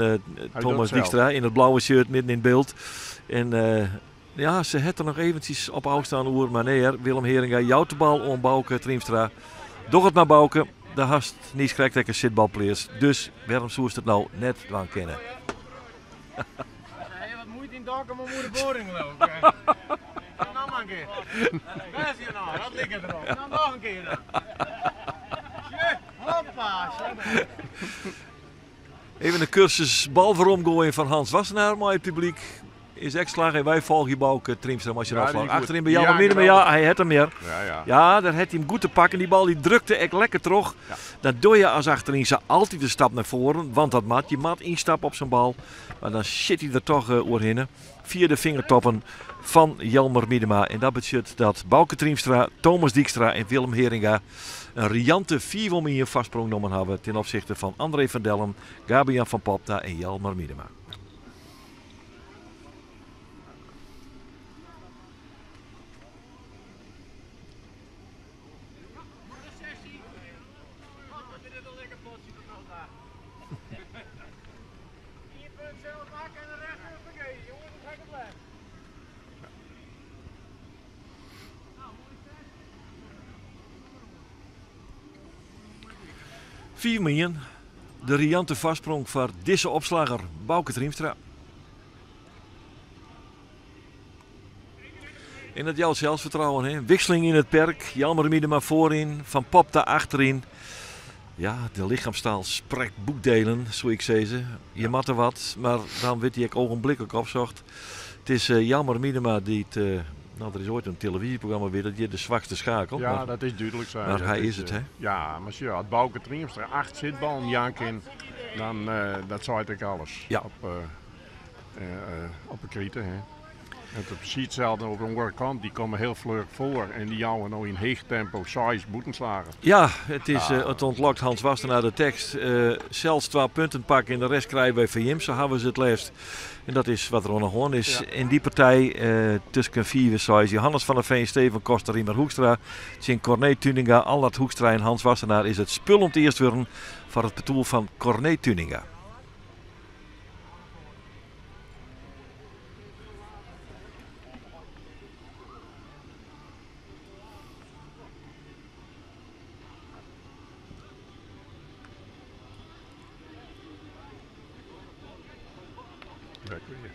Thomas zelf. Dijkstra in het blauwe shirt midden in het beeld. En ja, ze het er nog eventjes op afstaan oer, maar nee, Willem Heringa jouwt de bal om Bouke Triemstra. Doch het maar Bouke, daar hast niet schrikt dat ik een zitbalpleers. Dus waarom zoest het nou net aan kennen? Hey, wat moeite in dakken, maar moet de boring lopen. Nou maar een keer. Waar is je nou? Dat ligt erop. Nou nog een keer dan. Shit, hoppa. Shit. Even een cursus balveromgooien van Hans Wassenaar, maar het publiek is extra en wij volgen je Bouke Triemstra als je Ja, afslag. die goed. Achterin bij Jelmer Ja, Miedema, ja, hij heeft hem meer. Ja, ja. Ja, daar heeft hij hem goed te pakken. Die bal die drukte echt lekker terug. Ja. Dat doe je als achterin ze altijd een stap naar voren. Want dat mat. Je mat instappen op zijn bal. Maar dan zit hij er toch oorheen. Via de vingertoppen van Jelmer Miedema. En dat betekent dat Bouke Triemstra, Thomas Dijkstra en Willem Heringa een riante 4 om hier vastsprong genomen hebben ten opzichte van André van Dellen, Gabian van Popta en Jelmer Miedema. 4 miljoen. De riante vastsprong voor deze opslager Bouke Triemstra. In het jouw zelfvertrouwen, hè? Wisseling in het perk. Jalmar Miedema voorin, Van Pop daar achterin. Ja, de lichaamstaal spreekt boekdelen, zo ik ze. Je mat er wat, maar dan werd hij ogenblikkelijk opzocht. Het is Jalmar Miedema die het... nou, er is ooit een televisieprogramma weer dat je de zwakste schakel. Ja, maar dat is duidelijk zo. maar hij is het, hè? Ja, maar als Bouke Triemstra 8 zitballen janken, dan dat zei ik alles. Ja. Op een krieten, hè. Het is precies hetzelfde op een kant. Die komen heel vlug voor en die jouwen nou in heeg tempo 6 boetenslagen. Ja, het ontlokt Hans Waster naar de tekst. Zelfs 2 punten pakken en de rest krijgen wij van Jim. Zo hebben ze het leest. En dat is wat er nog gewoon is. Ja. In die partij tussen 4 6 Johannes van der Veen, Steven Koster, Riemer Hoekstra. Tjen Corné Tuninga, Allard Hoekstra en Hans Wassenaar is het spul om te eerst worden voor het betoel van Corné Tuninga. Back weer.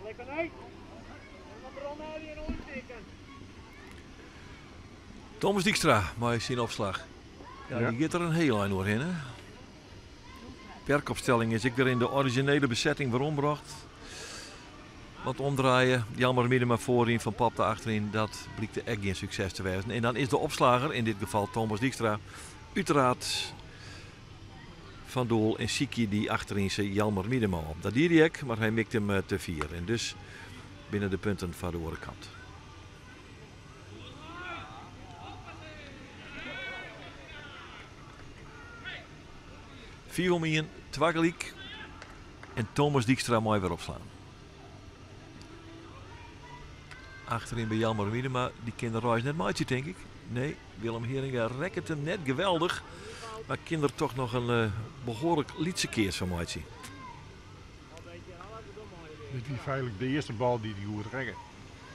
Lekker uit. Dan brand nou die een ontdekken. Thomas Dijkstra, maar zien opslag. Ja, Ja. die gaat er een heel eind doorheen, hè? Perkopstelling is ik weer in de originele bezetting weer ombracht. Wat omdraaien, Jalmar Miedema voorin, Van Pap daar achterin, dat blijkt echt geen succes te wezen. En dan is de opslager, in dit geval Thomas Dijkstra, uiteraard Van Doel en Siki die achterin zijn Jalmar Miedema op. Dat deed hij ook, maar hij mikt hem te 4. En dus binnen de punten van de andere kant. Vieromien, Twageliek en Thomas Dijkstra mooi weer opslaan. Achterin bij Jalmar Miedema, die kinderreis net maatje denk ik. Nee, Willem Heringa rekt hem net geweldig. Maar kinder toch nog een behoorlijk lietse keers van maatje. Dit is feitelijk de eerste bal die hij moet rekken.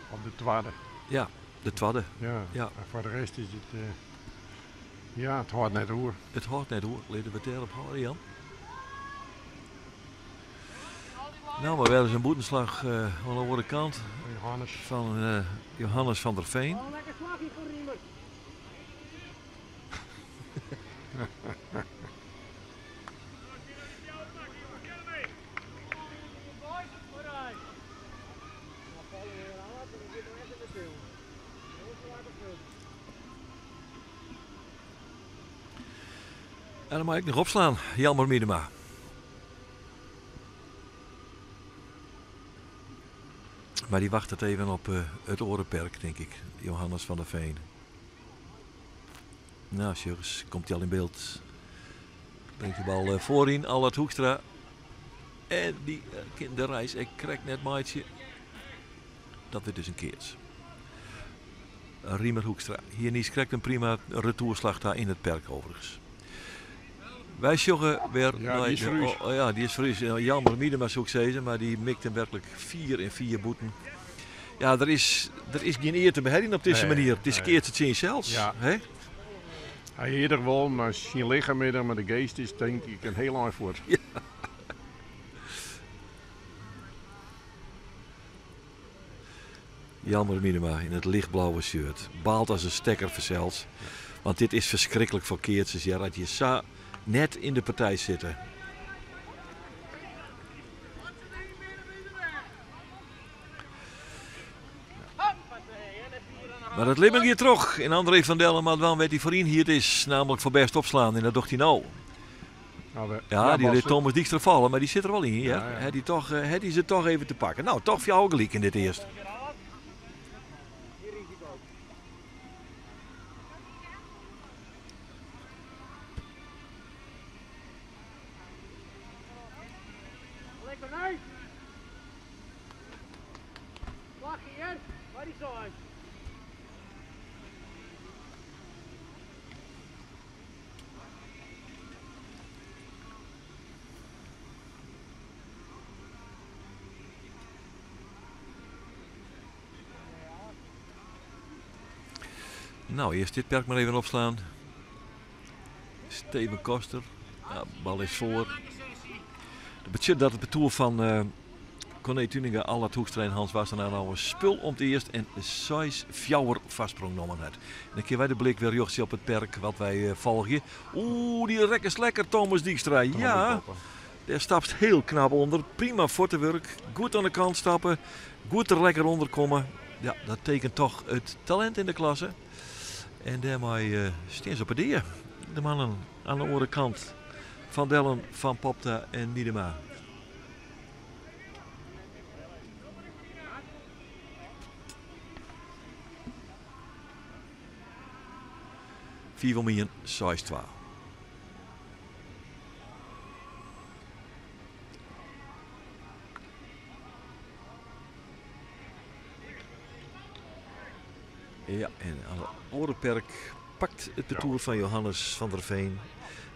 Op de tweede. Ja, de tweede. Ja. Ja. En voor de rest is het... ja, het hoort net hoor. Het hoort net hoor, leden we het erop houden Jan. Nou, maar wel eens een boetenslag aan de andere kant Johannes. van Johannes van der Veen. Oh, lekker slagje voor Riemer. En dan mag ik nog opslaan, Jalmar Miedema. Maar die wacht het even op het orenperk, denk ik. Johannes van der Veen. Nou, Sjurgens, komt hij al in beeld. Brengt de bal voorin, Allard Hoekstra. En die de reis, ik krijg net maatje. Dat wordt dus een keers. Riemer Hoekstra. Hier niet krijgt een prima retourslag daar in het perk overigens. Wij joggen weer. Ja, die is Fries. Ja, die is Fries. Jalmar Miedema zou ik zeggen, maar die mikt hem werkelijk 4 in 4 boeten. Ja, er is geen eer te beheersen op deze Nee, manier. Het is nee. keert het zien zelfs. Ja. Hè? Hij eerder wel, maar zijn lichaam met hem, maar de geest is denk ik een heel lang voort. Jalmar Miedema in het lichtblauwe shirt. Baalt als een stekker verzeld. Want dit is verschrikkelijk voor Keertjes. Ja, dat je zo net in de partij zitten. Maar dat liep hier terug. En André van Dellen, maar dan weet hij voorin hier het is. Namelijk voor best opslaan. En dat doet hij nou. Nou, Ja, die Bas, reed Thomas Dijkstra vallen, maar die zit er wel in. Ja? Ja, ja. Had hij ze toch even te pakken. Nou, toch voor jou gelijk in dit eerst. Lekker uit. Slagje hier. Waar is zo uit? Nou, eerst dit perk maar even opslaan. Steven Koster. Ja, bal is voor. Dat betekent dat het betoel van Corné Tuninga, Allard Hoekstra en Hans Wassenaar nou een spul om te eerst en 6 fjouwer vastsprong genomen had. En dan keer wij de blik weer jochtje op het perk wat wij volgen. Oeh, die rek is lekker, Thomas Dijkstra. Ja, daar stapt heel knap onder. Prima footenwerk. Goed aan de kant stappen. Goed er lekker onder komen. Ja, dat tekent toch het talent in de klasse. En daarmee staan ze op het dier. De mannen aan de andere kant. Van Dellen, Van Popta en Niedema. Vierwilmien, 6-2. Ja, en aan de Orenperk pakt het betoer van Johannes van der Veen.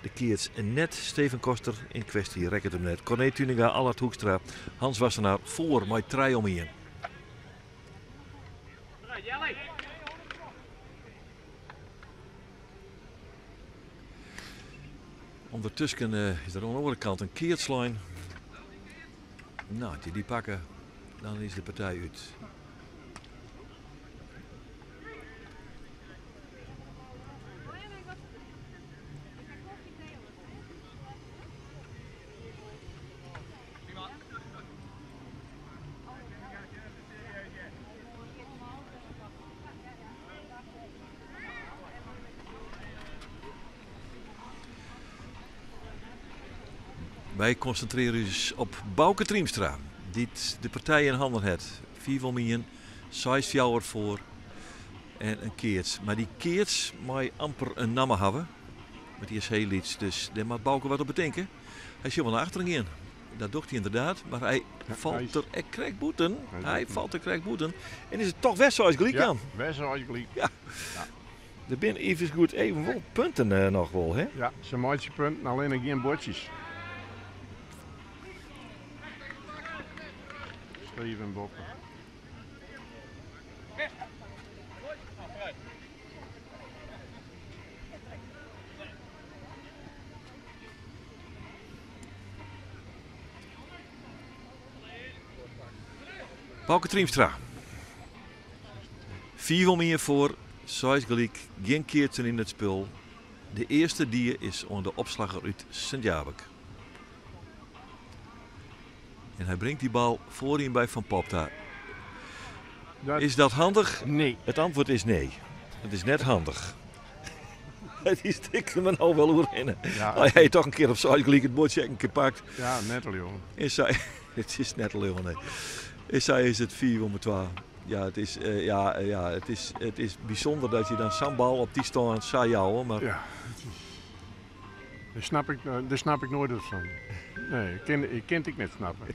De keert net Steven Koster in kwestie, rek het hem net. Corné Tuninga, Allard Hoekstra, Hans Wassenaar voor met 3 om in. Ondertussen is er aan de andere kant een keertslijn. Nou, die pakken, dan is de partij uit. Wij concentreren ons op Bouke Triemstra, die de partij in handen heeft. 4 6 fjouwer voor en een keerts. Maar die keerts moet amper een namme hebben. Maar die is heel iets, dus daar moet Bouke wat op bedenken. Hij zit wel naar achteren in. Dat doet hij inderdaad, maar hij valt er en krijgt boeten. Hij valt er krijgt boeten. En is het toch best zoals gelijk aan? Ja, best zoals gelijk. Ja. Er zijn even goed evenveel punten nog wel, hè? Ja, ze maakt punten, alleen nog geen bordjes. Steven Boppen. Bouke Triemstra. 4 meer voor, 6 gelijk, geen keertje in het spul. De eerste dier is onder de opslagger uit Sint-Jabek. En hij brengt die bal voorin bij Van Popta. Is dat handig? Nee. Het antwoord is nee. Het is net handig. Die stikt me nou wel hoe in. Ja, Hij heeft toch een keer op zijn gelijk het bordje een keer pakt. Ja, net al jongen. En zij, het is net al jongen. En zij is het 4-12. Ja, het is bijzonder dat je dan zo'n bal op die stand zou jouwen. Maar Ja, daar snap ik nooit wat van. Nee, ik ken het niet snappen.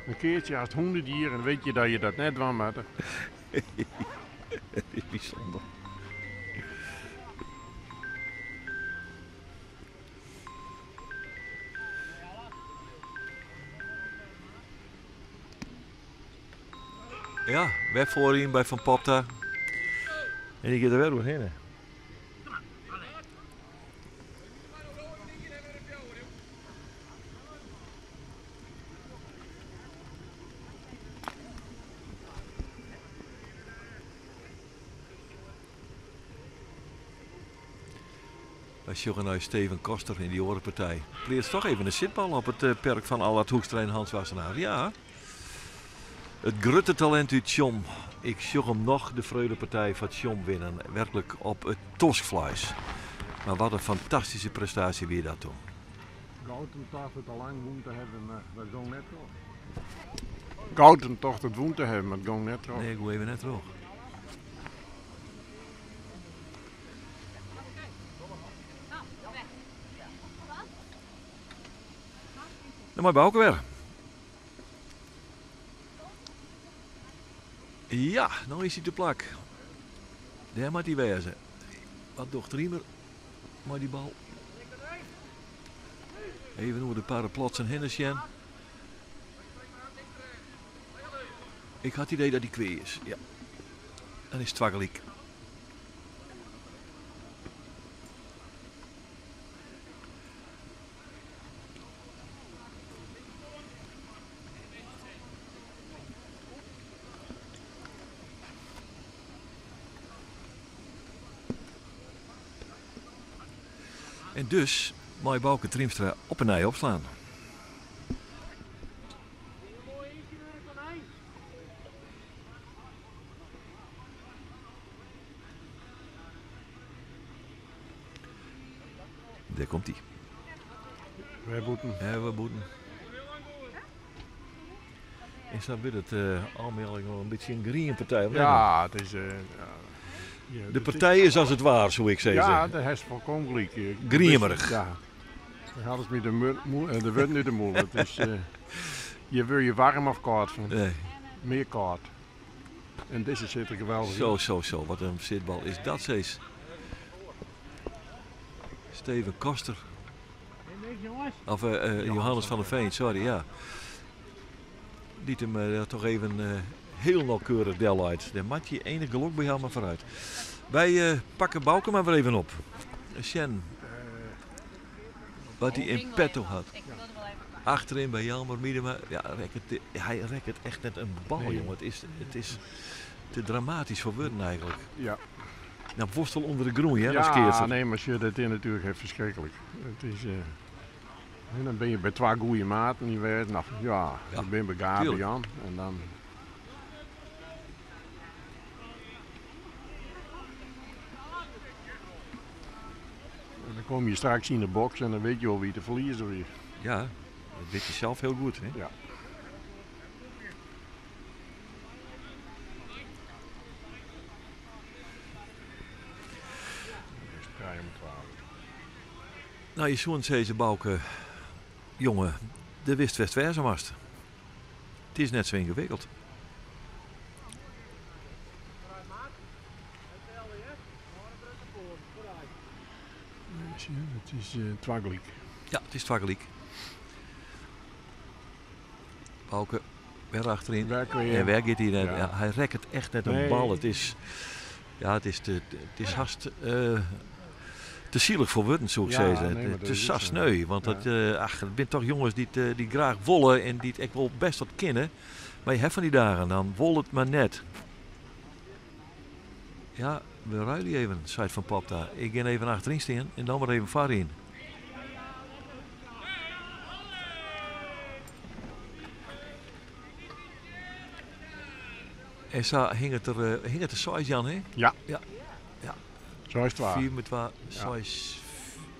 Een keertje als het hondendier en weet je dat je dat net doet, maar het is bijzonder. Ja, weg voorin bij Van Popta. En die gaat er weer doorheen. Wij zoeken naar Steven Koster in die orenpartij. Pleert toch even een zitbal op het perk van Allard Hoekstra en Hans Wassenaar. Ja. Het grote talent uit Tjom. Ik zoek hem nog de Freudepartij van Tjom winnen. Werkelijk op het toskvlees. Maar wat een fantastische prestatie weer dat toen. Gouden toch het al lang woon te hebben, maar dat ging net toch. Gouden toch het woon te hebben, maar het ging net toch. Nee, ik wil even net terug. Dan maar Bouke weer. Ja, nou is hij te plak. Daar moet hij wezen. Wat doet Riemer? Maar die bal. Even over de paraplots en Hennesjen. Ik had het idee dat hij kwijt is. Ja. Dan is het waggelijk. En dus mag Bouke Triemstra op een nij opslaan. Daar komt hij. Wij moeten. Ja, we moeten. Is dat weer het allemaal een beetje een green partij? Of Ja, het is... de partij is als het waar, zo ik zeggen. Ja, dat is volkomen gelijk. Griemerig. Ja. Dan gaat het met de wind nu de moel. Het is... je wil je warm of koud van. Nee. Meer koud. En deze zit er geweldig in. Zo. Wat een zitbal is dat steeds. Steven Koster. Of Johannes van der Veen, sorry, ja. Liet hem toch even heel nauwkeurig del uit. Daar maakt je enig geluk bij hem maar vooruit. Wij pakken Bouke maar weer even op. Sjen. Wat hij in petto had. Achterin bij Jelmer Miedema. Ja, hij rekt het echt net een bal, jongen. Het is te dramatisch voor woorden eigenlijk. Ja. Nou, worstel onder de groen, hè, als Ja, keertje. nee, maar je dat in natuurlijk heeft verschrikkelijk. Het is... en dan ben je bij 2 goede maten niet weer. Nou ja, ik ben bij Gabriel en dan... En dan kom je straks in de box en dan weet je al wie te verliezen is. Ja, dat weet je zelf heel goed, hè? Ja. Nou, je zoon zei ze Bouke, jongen, de wist West-Verse mast. Het is net zo ingewikkeld. Het is twaggelijk. Ja, het is twaggelijk. Bouke, weer achterin. En waar gaat hij? Ja, hij rekt het echt net een bal. Het is haast te zielig voor woorden, zou ik zeggen. Het is zo sneu. Want het zijn toch jongens die graag wollen en die het echt wel best wat kennen. Maar je hebt van die dagen, dan wol het maar net. Ja, we ruilen even, zei Van Pop daar. Ik ga even achterin staan en dan maar even voorin. En zo hing het er zo Jan, hè? Ja. Ja. Zo is het waar. 4 met waar.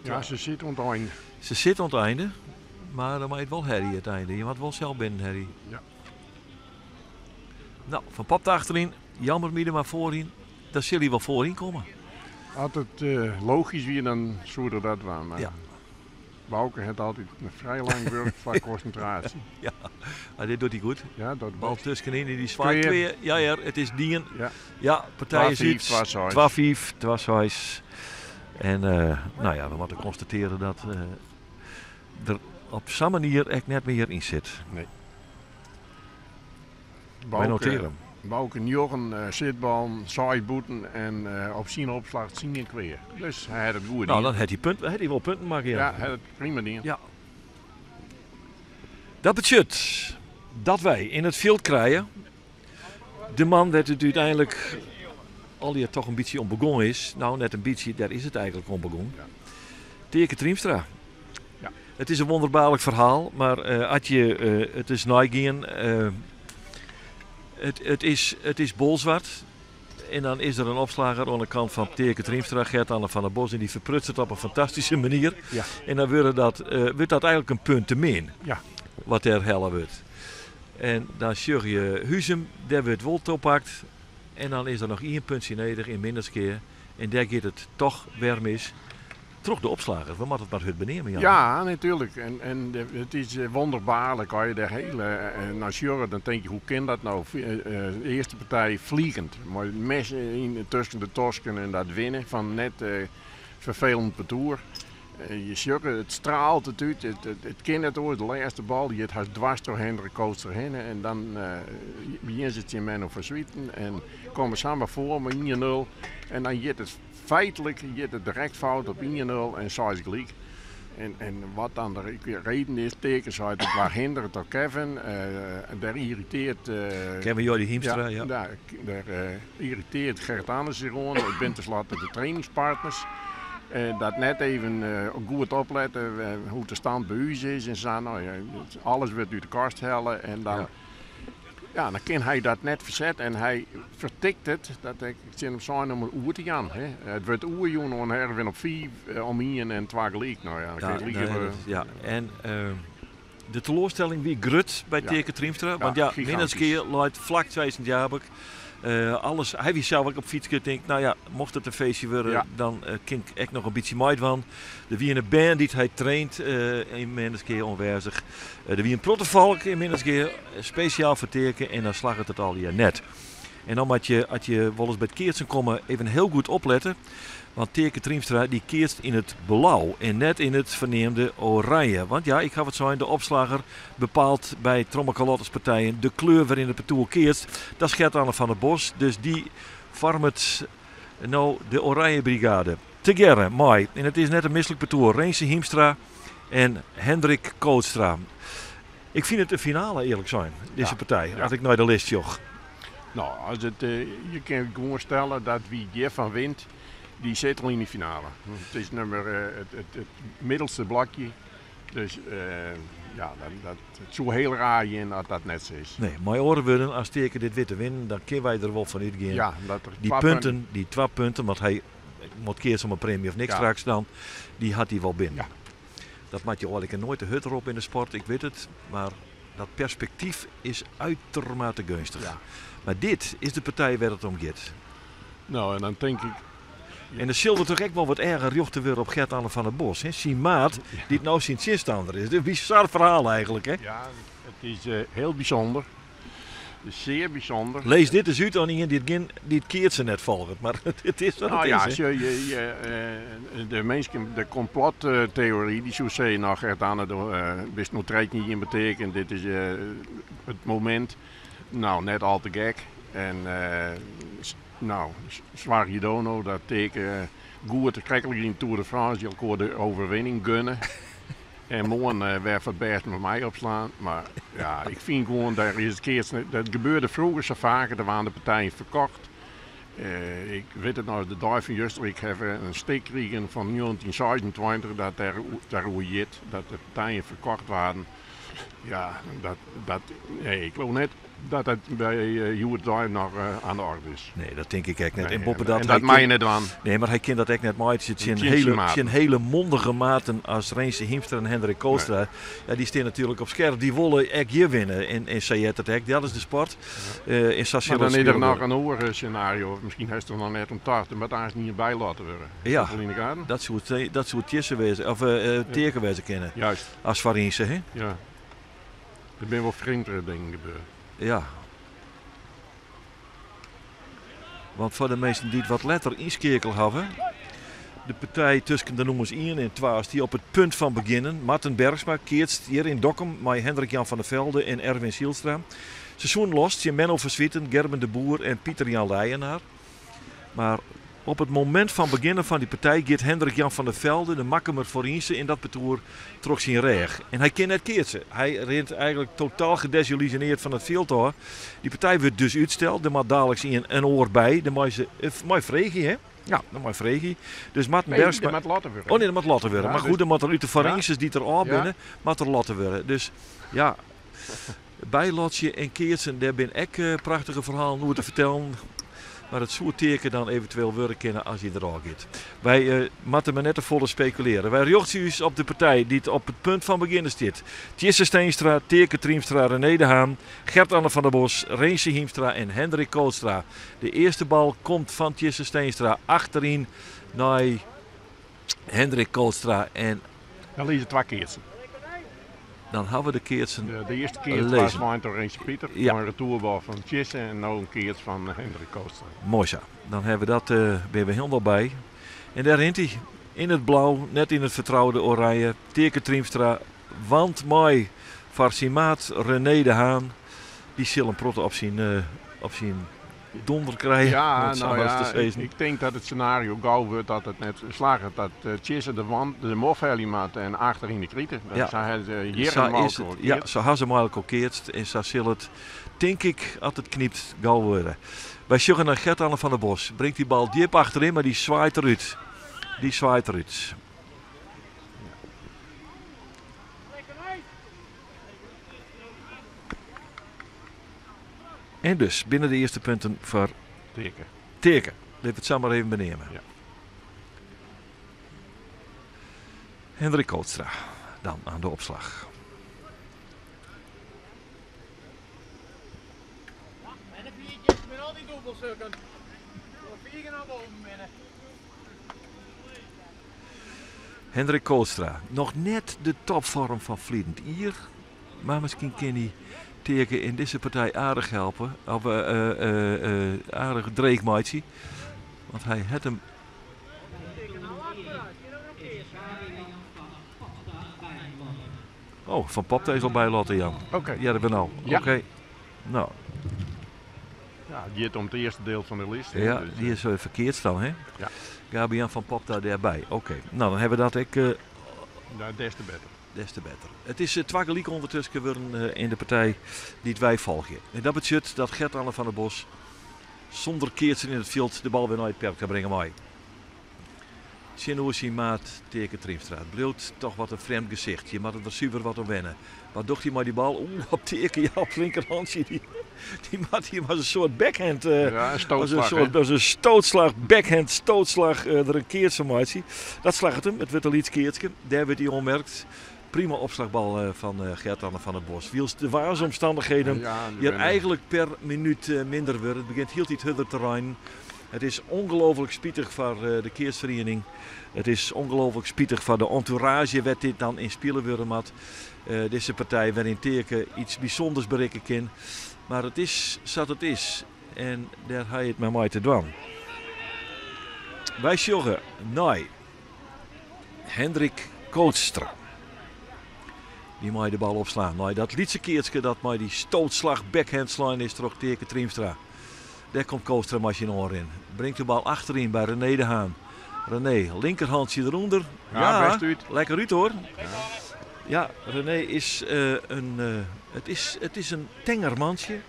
Ja, ze zit aan het einde. Ze zit aan het einde, maar dan maakt wel herrie het einde. Je moet wel zelf binnen herrie. Ja. Nou, Van Pop achterin, Jammer midden maar voorin. Daar zal hij wel voorin komen. Altijd logisch wie dan zou dat waren. Maar Bouke heeft altijd een vrij lang werk van concentratie. Ja, maar dit doet hij goed. Ja, dat bal tussenin in die zwaai twee. Ja, het is dingen. Ja, partijen ziet. 12-5, 2-6. En nou ja, we moeten constateren dat er op zo'n manier echt net meer in zit. Nee. Wij noteren. Bouke Jorgen zitbal, saaiboeten en op zijn opslag zien in kweer. Dus hij had het goed. Nou, dan had hij wel punten maken. Ja, hij had het prima ding. Ja. Dat betekent dat wij in het veld krijgen. De man dat het uiteindelijk al die toch een beetje onbegonnen is. Nou, net een beetje, daar is het eigenlijk onbegonnen. Ja. Teke Triemstra. Ja. Het is een wonderbaarlijk verhaal, maar het is nagaan. Het is bolzwart. En dan is er een opslager aan de kant van Teke Triemstra, Gert-Anne van der Bos. En die verprutst het op een fantastische manier. Ja. En dan wordt dat eigenlijk een punt te min. Ja. Wat er helle wordt. En dan zie je Huzem, daar wordt Wolt oppakt. En dan is er nog 1 puntje neder in minderskeer. En daar gaat het toch weer mis. Terug de opslager, we moeten het maar goed benemen. Jan. Ja, natuurlijk. En het is wonderbaarlijk. Als je de hele naar dan denk je, hoe kan dat nou? De eerste partij vliegend. Maar mes tussen de tosken en dat winnen van net vervelend parcours. Je ziet het straalt het uit. Het kind het ooit, de laatste bal, die het has dwars door Hendrik Koster heen. En dan begint het je men verzwieten. En komen samen voor met 1-0. En dan je het feitelijk het direct fout op 1-0 en zo is gelijk. En wat dan de reden is, tekens uit het waar hinderen door Kevin. Daar irriteert... Kevin Jordi Hiemstra, ja. Daar irriteert Gert Anders zich gewoon. Ik ben tenslotte de trainingspartners. Dat net even goed opletten hoe de stand bij u is. En zo, nou, ja, alles wordt uit de kast halen. En dan, ja, dan kan hij dat net verzetten. En hij vertikt het. Dat ik zie hem zo om een oer te gaan. Het wordt oer, jongen, en herwin op 4 om 1 en 2 gelijk. Nou ja, dan kan je liever... En de teleurstelling wie grut bij Teke Triemstra. Want ja, Minneskeer luidt vlak 2000 jaar. Alles, hij wie zelf ook op fietsen denkt, nou ja, mocht het een feestje worden, dan kan ik echt nog een beetje mooi van. Er wie een band die hij traint in Minneskeer onwijzig. Er wie een prottovalk in Minneskeer, speciaal voor Teke en dan slag het al hier net. En dan had je wel eens bij het keertsen komen even heel goed opletten. Want Teke Triemstra die keerst in het blauw en net in het verneemde oranje. Want ja, ik ga het zo in de opslager bepaalt bij Trommelcalottes partijen de kleur waarin het parcours keerst. Dat is Gert-Anne van der Bos. Dus die vormt nou de oranje brigade. Together, mooi. En het is net een misselijk parcours. Reense Hiemstra en Hendrik Kootstra. Ik vind het de finale eerlijk zijn, deze partij. Als ik naar de list joch. Nou, als het, je kan gewoon stellen dat wie hiervan wint, die zit al in de finale. Het is het middelste blokje. Dus het zou heel raar zijn als dat net zo is. Nee, maar oren willen als Teke dit witte winnen, dan kunnen wij er wel van uitgaan. Ja, dat er die 2 punten, want hij moet keer zo'n premie of niks straks dan, die had hij wel binnen. Ja. Dat maakt je eigenlijk nooit de hut erop in de sport, ik weet het. Maar dat perspectief is uitermate gunstig. Ja. Maar dit is de partij waar het om gaat. Nou, en dan denk ik... En er zullen toch echt wel wat erger jochten weer op Gert-Anne van der Bos. Zijn maat, die het nou sinds zinstander is. Een bizar verhaal eigenlijk. Hè? Ja, het is heel bijzonder. Het is zeer bijzonder. Lees dit eens uit aan iemand die het keertje net volgt. Maar het is wat het is. Als de mensen, de complottheorie, die zou zeggen, nou Gert-Anne, wist nog treed niet in betekent. Dit is het moment. Nou, net al te gek. En... Nou, zwaar je dono, dat teken goed krijgelijk in Tour de France, die elkaar de overwinning gunnen. En morgen werd het best met mij opslaan. Maar ja, ik vind gewoon, dat gebeurde vroeger zo vaker, er waren de partijen verkocht. Ik weet het nou, de dag van gisteren, ik heb een steek gekregen van 1926 dat dat de partijen verkocht waren. Ja, nee, ik geloof net dat het bij Hubert Duim nog aan de orde is. Nee, dat denk ik echt net. Nee, en Boppe dat dat mag je net aan. Nee, maar hij kent dat echt net mooi. Het zijn hele mondige maten als Reense Hiemstra en Hendrik Kootstra. Nee. Ja, die staan natuurlijk op scherp. Die willen echt hier winnen. En Sayet het dat is de sport. In maar dan is er nog een hoger scenario. Misschien heeft er nog net een taart, maar daar is niet bij laten worden. Ja, dat soort tjessen wezen, of teken wezen kennen. Juist. Als Variense, hè? Ja. Er zijn wel vreemdere dingen gebeurd. Ja. Want voor de mensen die het wat letter inskekeld hebben, de partij tussen de nummers 1 en 2 is die op het punt van beginnen. Marten Bergsma keert hier in Dokkum met Hendrik Jan van der Velde en Erwin Zielstra. Seizoen lost je Menno Verswieten, Gerben de Boer en Pieter Jan Leijenaar. Maar op het moment van beginnen van die partij gaat Hendrik Jan van der Velde, de makkemer voor Inse, in dat parcours trok zijn reg. En hij kan net keertsen. Hij rent eigenlijk totaal gedesillusioneerd van het veldtoer. Die partij wordt dus uitgesteld. Er moet dadelijk een oor bij. De mooi vregie, hè? Ja, dat mooi vregie. Dus Marten Bergsma... dat moet laten worden. Oh nee, dat moet laten worden. Ja, maar goed, dan moet er uit de Farinses die er al binnen, moet er laten worden. Dus ja, bijlotje en keertsen, daar ben ik prachtige verhalen hoe te vertellen. Maar het soort teken dan eventueel worden kennen als je er al gaat. Wij moeten maar net te volle speculeren. Wij richten ons op de partij die het op het punt van beginnen staat. Tjesse Steenstra, Teke Triemstra, René de Haan, Gert-Anne van der Bos, Reense Hiemstra en Hendrik Kootstra. De eerste bal komt van Tjesse Steenstra achterin naar Hendrik Kootstra. En dan lezen 2 keertsen. Dan hebben we de keertsen de eerste keer was mijn door Reense Pieter. Ja. Een retourbal van Tjesse en nu een keert van Hendrik Kootstra. Mooi zo. Dan hebben we dat ben we helemaal bij. En daar rent hij. In het blauw, net in het vertrouwde oranje. Teke Triemstra. Want mooi. Farsimaat, René de Haan. Die zullen protten op zijn donder krijgen. Ja, nou ja, ik denk dat het scenario gauw wordt dat het net slagen. Dat Tjesse de mofhellie maakt en achterin de krieten. Ja. Zo hebben ze hem al gekeerd. En zo zal het, denk ik, als het knipt, gauw worden. Wij zoeken naar Gert-Anne van der Bos. Brengt die bal diep achterin, maar die zwaait eruit. Die zwaait eruit. En dus binnen de eerste punten voor Teken. Laten we het samen maar even benemen. Ja. Hendrik Kootstra dan aan de opslag. En een viertje met al die dubbelstukken. Voor 4 naar boven binnen. Hendrik Kootstra, nog net de topvorm van Vlietend Ier. Maar misschien kan hij Teken in deze partij aardig helpen. Of aardig dreigmaatje. Want hij had hem. Oh, Van Pop is al bij Lotte Jan. Oké. Ja, dat ben al. Ja. Oké. Nou, Ja, die heeft om het eerste deel van de lijst. ja, Dus, die is verkeerd staan, hè? Ja. Gabian van Pop daar daarbij. Oké. Nou, dan hebben we dat ik. nou, des te beter. Des te beter. Het is twakkeliek ondertussen geworden in de partij die wij volgen. En dat betekent dat Gert-Anne van der Bos zonder keertsen in het veld de bal weer naar het perk kan brengen. Mij. Sinoorsi maat Teken Triemstra. Het bleef toch wat een vreemd gezicht. Je moet het er super wat om wennen. Wat docht hij maar die bal? Oeh, op Teken, ja, op linkerhandje. Die maat hier was een soort backhand. Ja, een stootslag. Was een stootslag, backhand stootslag er een keertje maatje. Dat slag het hem. Het werd een iets keertje. Daar werd hij onmerkt. Prima opslagbal van Gert-Anne van der Bos. Wiels de waarsomstandigheden hier eigenlijk per minuut minder worden. Het begint heel iets harder terrein. Het is ongelooflijk spietig voor de keersvereniging. Het is ongelooflijk spietig voor de entourage wat dit dan in spelen worden moet. Deze partij waarin Teken iets bijzonders bereiken kan. Maar het is zat het is. En daar ga je het met mij te doen. Wij joggen naar Hendrik Kootstra. Die mag de bal opslaan. Nou, dat lietse keertje dat mij die stootslag backhandsline is terug Teken Triemstra. Daar komt Kootstra machine in. Brengt de bal achterin bij René de Haan. René, linkerhandje eronder. Ja, best uit. Lekker uit hoor. Ja, René is het is een tengermansje.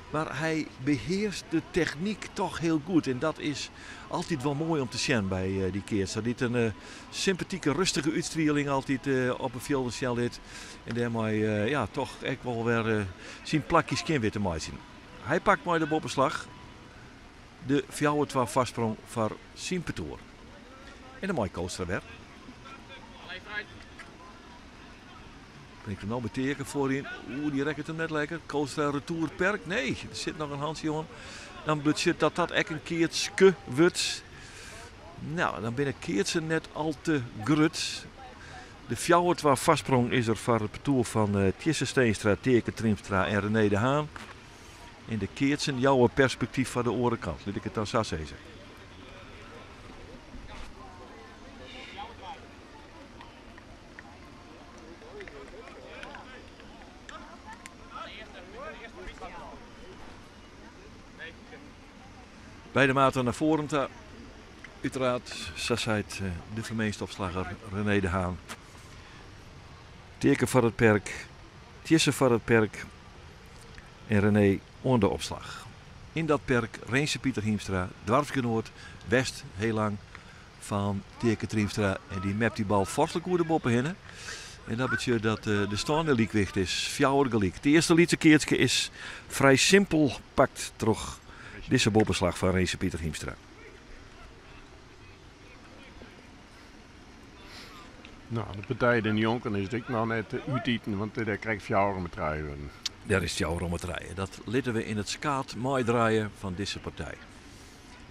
Maar hij beheerst de techniek toch heel goed. En dat is altijd wel mooi om te zien bij die keers. Dat dit een sympathieke, rustige uitstrieling altijd op een veld zit. En daarmee ja, toch echt wel weer zijn plakjes kan weer te maken. Hij pakt mooi de boppenslag. De 4-12 vastsprong voor Simpetour. En de mooie Kootstra weer. Brengt hem nou bij Teken voorin. Oeh, die rekt hem net lekker. Kootstra retour perk. Nee, er zit nog een handje jongen. Dan budget dat echt een keertje wordt. Nou, dan binnen keertje net al te grut. De 4-12 vastsprong is er voor het parcours van Tjesse Steenstra, Teken Triemstra en René de Haan. In de keertsen jouw perspectief van de orenkant. Laat ik het dan zo zeggen. Beide maten naar voren. Uiteraard, Sassheid, de vermeenstopslager René de Haan. Teken voor het perk. Tjesse voor het perk. En René onder de opslag. In dat perk Reense Pieter Hiemstra, dwarsgenoot, West heel lang van Teken Triemstra. En die mapt die bal vorstelijk hoe de boppen hinnen. En dat betekent dat de staande liekwicht is 4 gelijk. Het eerste lietse keertje is vrij simpel pakt terug deze boppenslag van Reense Pieter Hiemstra. Nou, de partij Den Jonken is dik nou net uiteten, want daar krijgt 4 met rijden. Daar is jouw om het rijden. Dat litten we in het skaat mooi draaien van deze partij.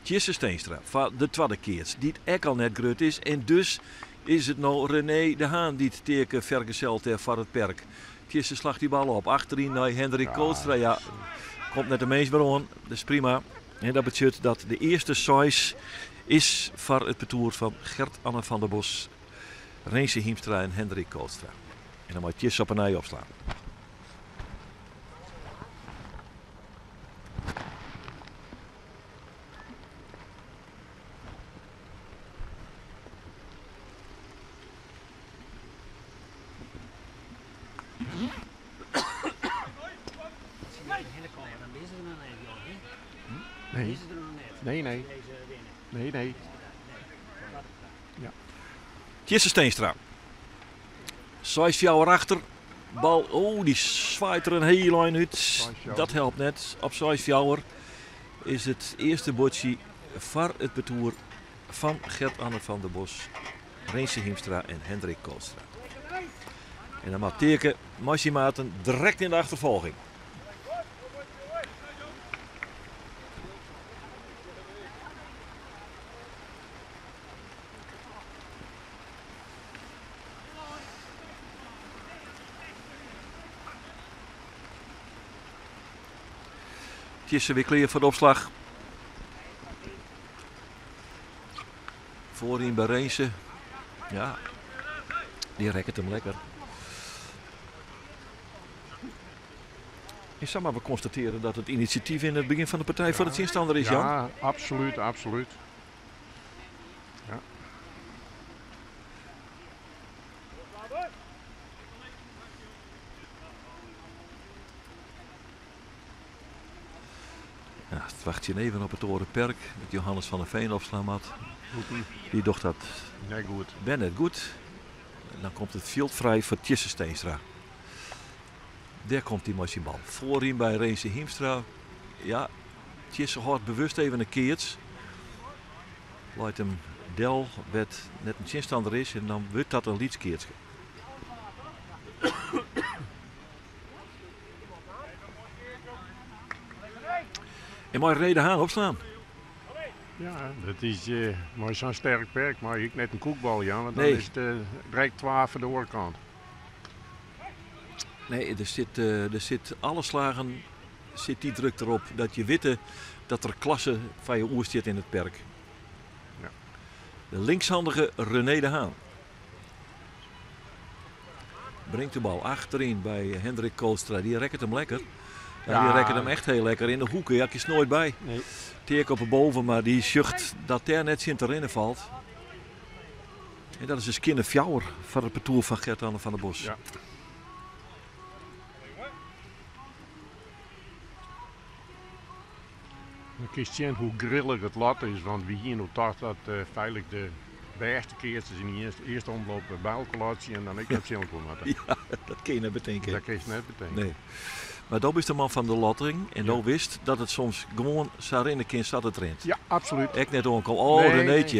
Tjesse Steenstra van de tweede keert, die het ook al net grut is. En dus is het nou René de Haan die het Teken vergezeld heeft van het perk. Tjesse slacht die bal op. Achterin naar Hendrik Kootstra. Ja, komt net de meest weer aan. Dat is prima. En dat betekent dat de eerste size is voor het parcours van Gert-Anne van der Bos, Reense Hiemstra en Hendrik Kootstra. En dan moet Tjesse op een ei opslaan. Nee. Nee. Jesse Steenstra. 6 jaar achter. Bal, die zwaait er een hele lijn uit. Dat helpt net. Op 6 jaar is het eerste bordje voor het betoer van Gert-Anne van der Bos, Reense Hiemstra en Hendrik Koolstra. En dan mag teken Masje Maarten direct in de achtervolging. Tjisse weer klaar voor de opslag. Voorin bij Reense. Ja, die rekt hem lekker. En zal maar we constateren dat het initiatief in het begin van de partij voor het zinstander is, Jan. Ja, absoluut, absoluut. Ja. Ja, het wacht je even op het Orenperk met Johannes van der Veen opslaat. Die docht dat Nee, goed. ben net goed. En dan komt het veld vrij voor Tjisse Steenstra. Daar komt die machinebal. Voorin bij Reense Hiemstra. Ja, Tjisse hoort bewust even een keertje. Laat hem Del met net een zinstander is en dan wordt dat een lietskeertje. En maar Reden Haan opslaan. Ja, dat is maar zo'n sterk perk, maar ik net een koekbal, ja, want dan Nee. is het direct 12 voor de oorkant. Nee, er zit alle slagen zit die druk erop dat je weet dat er klasse van je oer zit in het perk. Ja. De linkshandige René de Haan. Brengt de bal achterin bij Hendrik Koolstra. Die rekt hem lekker. Ja, die Ja. rekken hem echt heel lekker in de hoeken. Ja, ik is nooit bij. Nee. Teek op boven, maar die zucht dat daar net zin erin valt. En dat is dus Kinne Fjouwer van het parcours van Gert-Anne van der Bos. Ja. Dan kun je zien hoe grillig het lat is, want wie hier nog dacht dat veilig de beste keertjes in de eerste omloop bij elkaar laat zien en dan ik heb zin komen. Ja, dat kun je net bedenken. Dat kun je net betekenen. Nee. Maar dat is de man van de lottering en dat wist dat het soms gewoon in kind zat het rent. Ja, absoluut. Ik net onkel, oh Nee,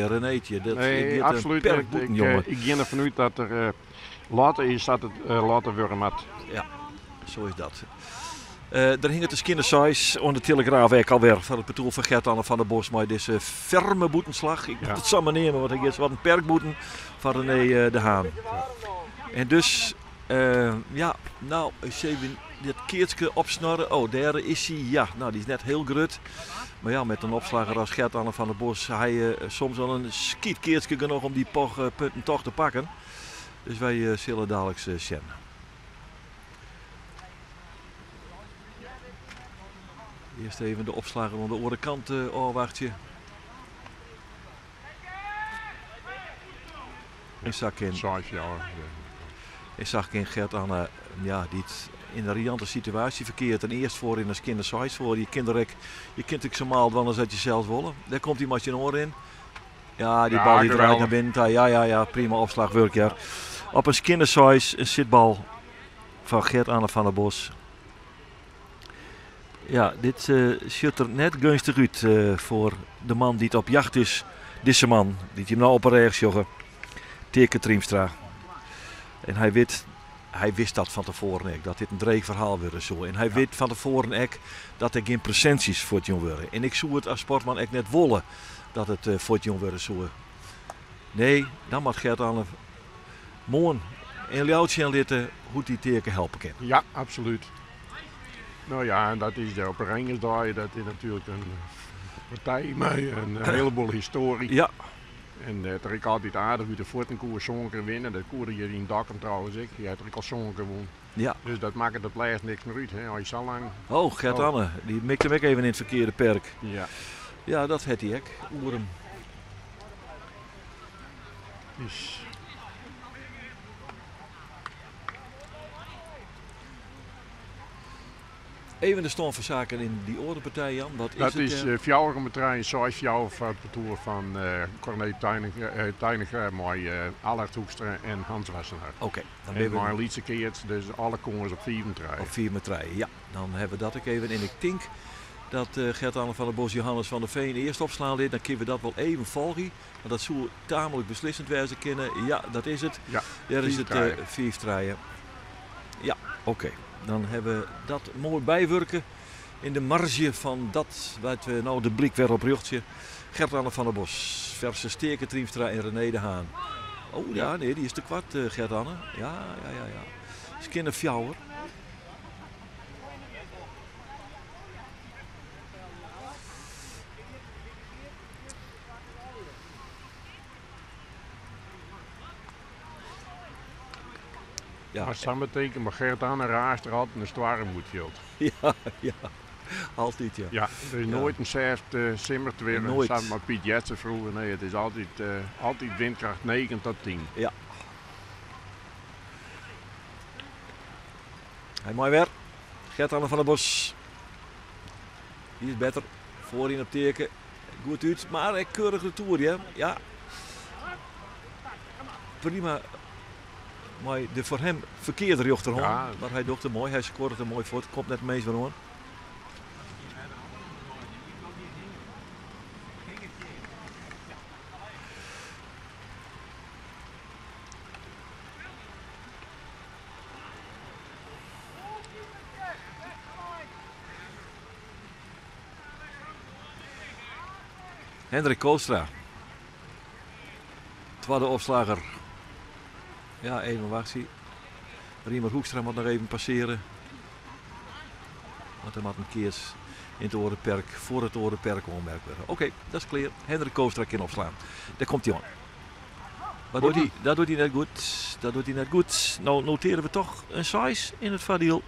Renéetje. Dat Nee, dit absoluut. een perkboeten, jongen. Ik ging ervan uit dat er later is dat het later worden moet. Ja, zo is dat. Er hing het de Skinnersize onder de Telegraaf ook alweer van het parcours van Gert-Anne van der Bos. Maar deze ferme boetenslag. Ik moet het samen nemen, want ik is wat een perkboeten van René de Haan. En dus, ja, nou, eens even dit keertje opsnorren. Oh, daar is hij. Ja, nou, die is net heel grut. Maar ja, met een opslager als Gert-Anne van der Bos, hij soms wel een skietkeertje genoeg om die punten toch te pakken. Dus wij zullen dadelijk zien. Eerst even de opslager aan de orenkant wachtje. En zag in. 5 jaar. Ik zag in Gert-Anne, ja, die het in een riante situatie verkeert. En eerst voor in een kindersize voor. Je kunt ik zo maal wel eens dat je zelf willen. Daar komt die met je oor in. Ja, die Ja, bal die draait geweldig. naar binnen. Ja, prima opslagwerk. Ja. Op een kindersize een zitbal van Gert-Anne van der Bos. Ja, dit ziet er net gunstig uit voor de man die het op jacht is. Deze man, die hem nou op een rechts joggen. Teke Triemstra. En hij wist dat van tevoren ook, dat dit een dreig verhaal wordt zo. En hij weet van tevoren ook dat er geen presenties voor het jong worden. En ik zou het als sportman ook net willen dat het voor het jong wordt zo. Nee, dan moet Gert-Anne mooi en Ljouwtje litten hoe die teken helpen kan. Ja, absoluut. Nou ja, en dat is op Ringensdaai, dat is natuurlijk een partij met een heleboel historie. Ja, En het is altijd aardig hoe de Fortenkoers zongen winnen. Dat koerde je in Dakken trouwens ik. Je hebt er al zongen gewonnen. ja. Dus dat maakt het blijft niks meer uit. Hè. Als je zo lang... Oh, Gert-Anne, die mikte hem ook even in het verkeerde perk. Ja. Ja, dat had hij ook. Oerem. Dus... Even de stand van zaken in die orde partij, Jan. Wat Dat is is het? fjouwer metraille, 6 fjouwer van het parcours van Corné Tuiniger, met Allard Hoekstra en Hans Wassenaar. Oké, dan En ben we mijn liedje keert, dus alle kongens op 4 metraille. op 4 metraille. Ja, dan hebben we dat ook even. En ik denk dat Gert-Anne van der Bos, Johannes van der Veen eerst opslaan dit. Dan kunnen we dat wel even volgen. Want dat zou tamelijk beslissend wezen kunnen. Ja, dat is het. Ja, Daar is 4 het treien. 4 treien. Ja, oké. Dan hebben we dat mooi bijwerken in de marge van dat wat we nou de blik weer op richtje. Gert-Anne van der Bos versus Steeke Triemstra en René de Haan. Oh ja, nee, die is te kwart, Gert-Anne. Ja. Is kinder fjouwer. Ja, Als dat betekent, maar Gert aan een raast er altijd een zware moedveld. ja, altijd ja. Ja, er is nooit een zerft simmerd weer. Nooit. Samen met Piet Jetsen vroeger. Nee, het is altijd windkracht 9 tot 10. Hij mooi weer. Gert-Anne van der Bos. Die is beter. Voorin op teken. Goed uit, maar een keurig retour, hè? Ja. Prima. Maar de voor hem verkeerde jochter Ja. maar hij doet het mooi. Hij scoort er mooi voor. Het komt net meest van hoor. Hendrik Koostra. Tweede opslager. Ja, even wachten. Riemer Hoekstra moet nog even passeren. Want hij moet een keer in het Orenperk, voor het Orenperk ommerkt worden. Oké, dat is clear. Hendrik Koostra kan opslaan. Daar komt hij aan. Wat doet hij? Dat doet hij net goed. Dat doet hij net goed. Nou noteren we toch een size in het vadiel.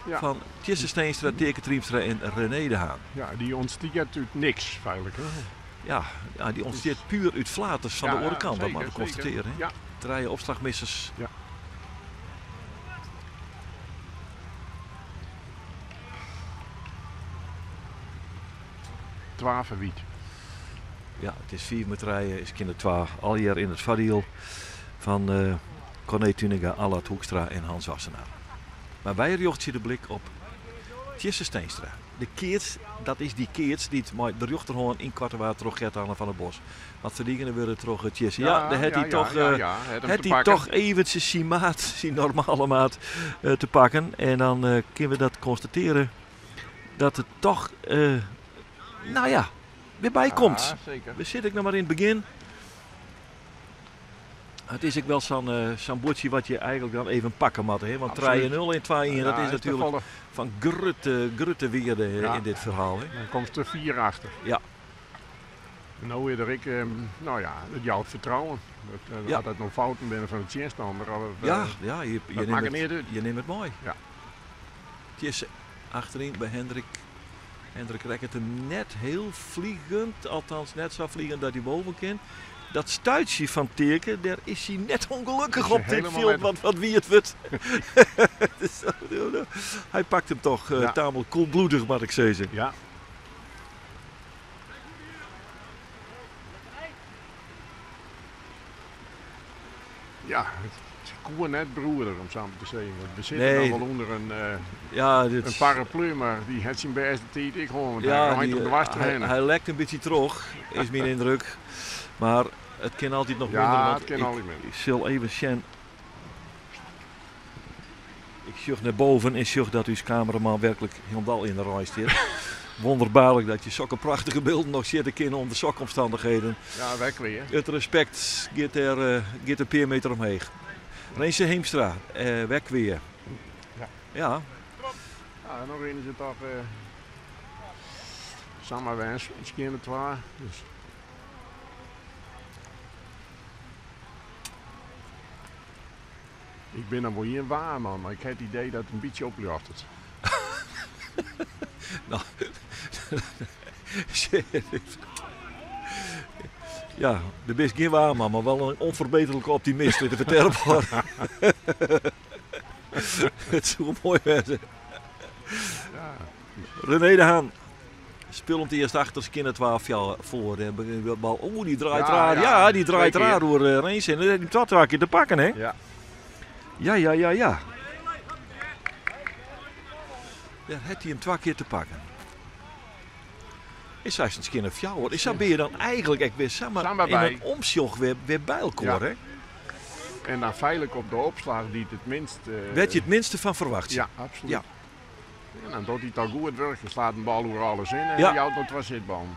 Ja. Van Tjesse Steenstra, Teke Triemstra en René de Haan. Ja, die ontstiert uit niks feitelijk. Hè? Ja, die ontsteert puur uit flaters van de andere kant. Dat zeker, mag ik constateren. Hè? Ja, Draaien opslagmissers. Ja. Twavenwiet. Ja, het is 4 metraille, is kinder 12. Al jaar in het vadiel van Corné Tuiniga, Allard Hoekstra en Hans Wassenaar. Maar wij richten de blik op Tjesse Steenstra. De keert, dat is die keert die het met de rechterhand in Kwartenwaard terug Gert-Anne van der Bos. Wat verdienen we er terug Tjesse? Ja, daar heeft hij toch, het hij toch eventjes zijn maat, zijn normale maat te pakken. En dan kunnen we dat constateren dat het toch, nou ja, weer bij komt. Ja, zeker. We zitten nog maar in het begin. Het is ook wel zo'n boertje wat je eigenlijk dan even pakken moet. Hè? Want 3-0 Absoluut. en 2-1, dat is natuurlijk van grutte weerde Ja. in dit verhaal. Hè? Dan komt er 4 achter. Ja. En nou weer ik, nou ja, het jouw vertrouwen. Dat Ja. had het nog fouten binnen van de tegenstander. Ja, dat maakt het niet uit. je neemt het mooi. Ja. Tjesse achterin bij Hendrik. Hendrik rekt hem net heel vliegend, althans net zo vliegend dat hij boven kan. Dat stuitje van Teken, daar is hij net ongelukkig Is hij op dit helemaal veld, wat wie het wordt. Dus, hij pakt hem toch Ja. tamelijk koelbloedig, moet ik zeggen. Ja. Ja, het is koer net broeder om zo maar te zeggen. We zitten Nee. nog wel onder Ja, dit, een paraplu, maar die heeft zijn beste tijd. Ik gewoon, ja, hij op de was te hij, rennen. hij lekt een beetje terug, is mijn indruk. Maar het kan altijd nog minder. Ja, want het kan ik- altijd minder. Ik zal even zien. Ik zucht naar boven en zucht dat uw cameraman werkelijk helemaal in de rij staat. Wonderbaarlijk dat je zulke prachtige beelden nog zitten kunnen onder zulke omstandigheden. Ja, werkelijk hè. Het respect gaat er een paar meter omheen. Reense Heemstra, weg weer. Ja. Ja, Ja, en nog een is het toch samen wens, misschien de 2. Dus. Ik ben dan wel hier een waarman, maar ik heb het idee dat het een beetje oplucht. ja, de best geen waarman, maar wel een onverbeterlijke optimist in de vertelbaar. Het zou mooi zijn. Ja, René de Haan. Speelt eerst achter, ze kunnen 12 jaar voor. De bal. Oeh, die draait raar. Ja, die draait raar door Reens. En die had 2 keer te pakken, hè? Ja. Ja. Daar heeft hij hem 2 keer te pakken. Is hij een keer fjouwer? Is dat ben je dan eigenlijk echt weer samen in een omsjog weer bij elkaar, hè? En dan veilig op de opslag die het minst... Werd je het minste van verwacht? Ja, absoluut. Ja. En dan doet hij het al goed het werk. Je slaat een bal door alles in en ja. die houdt het was zitbal.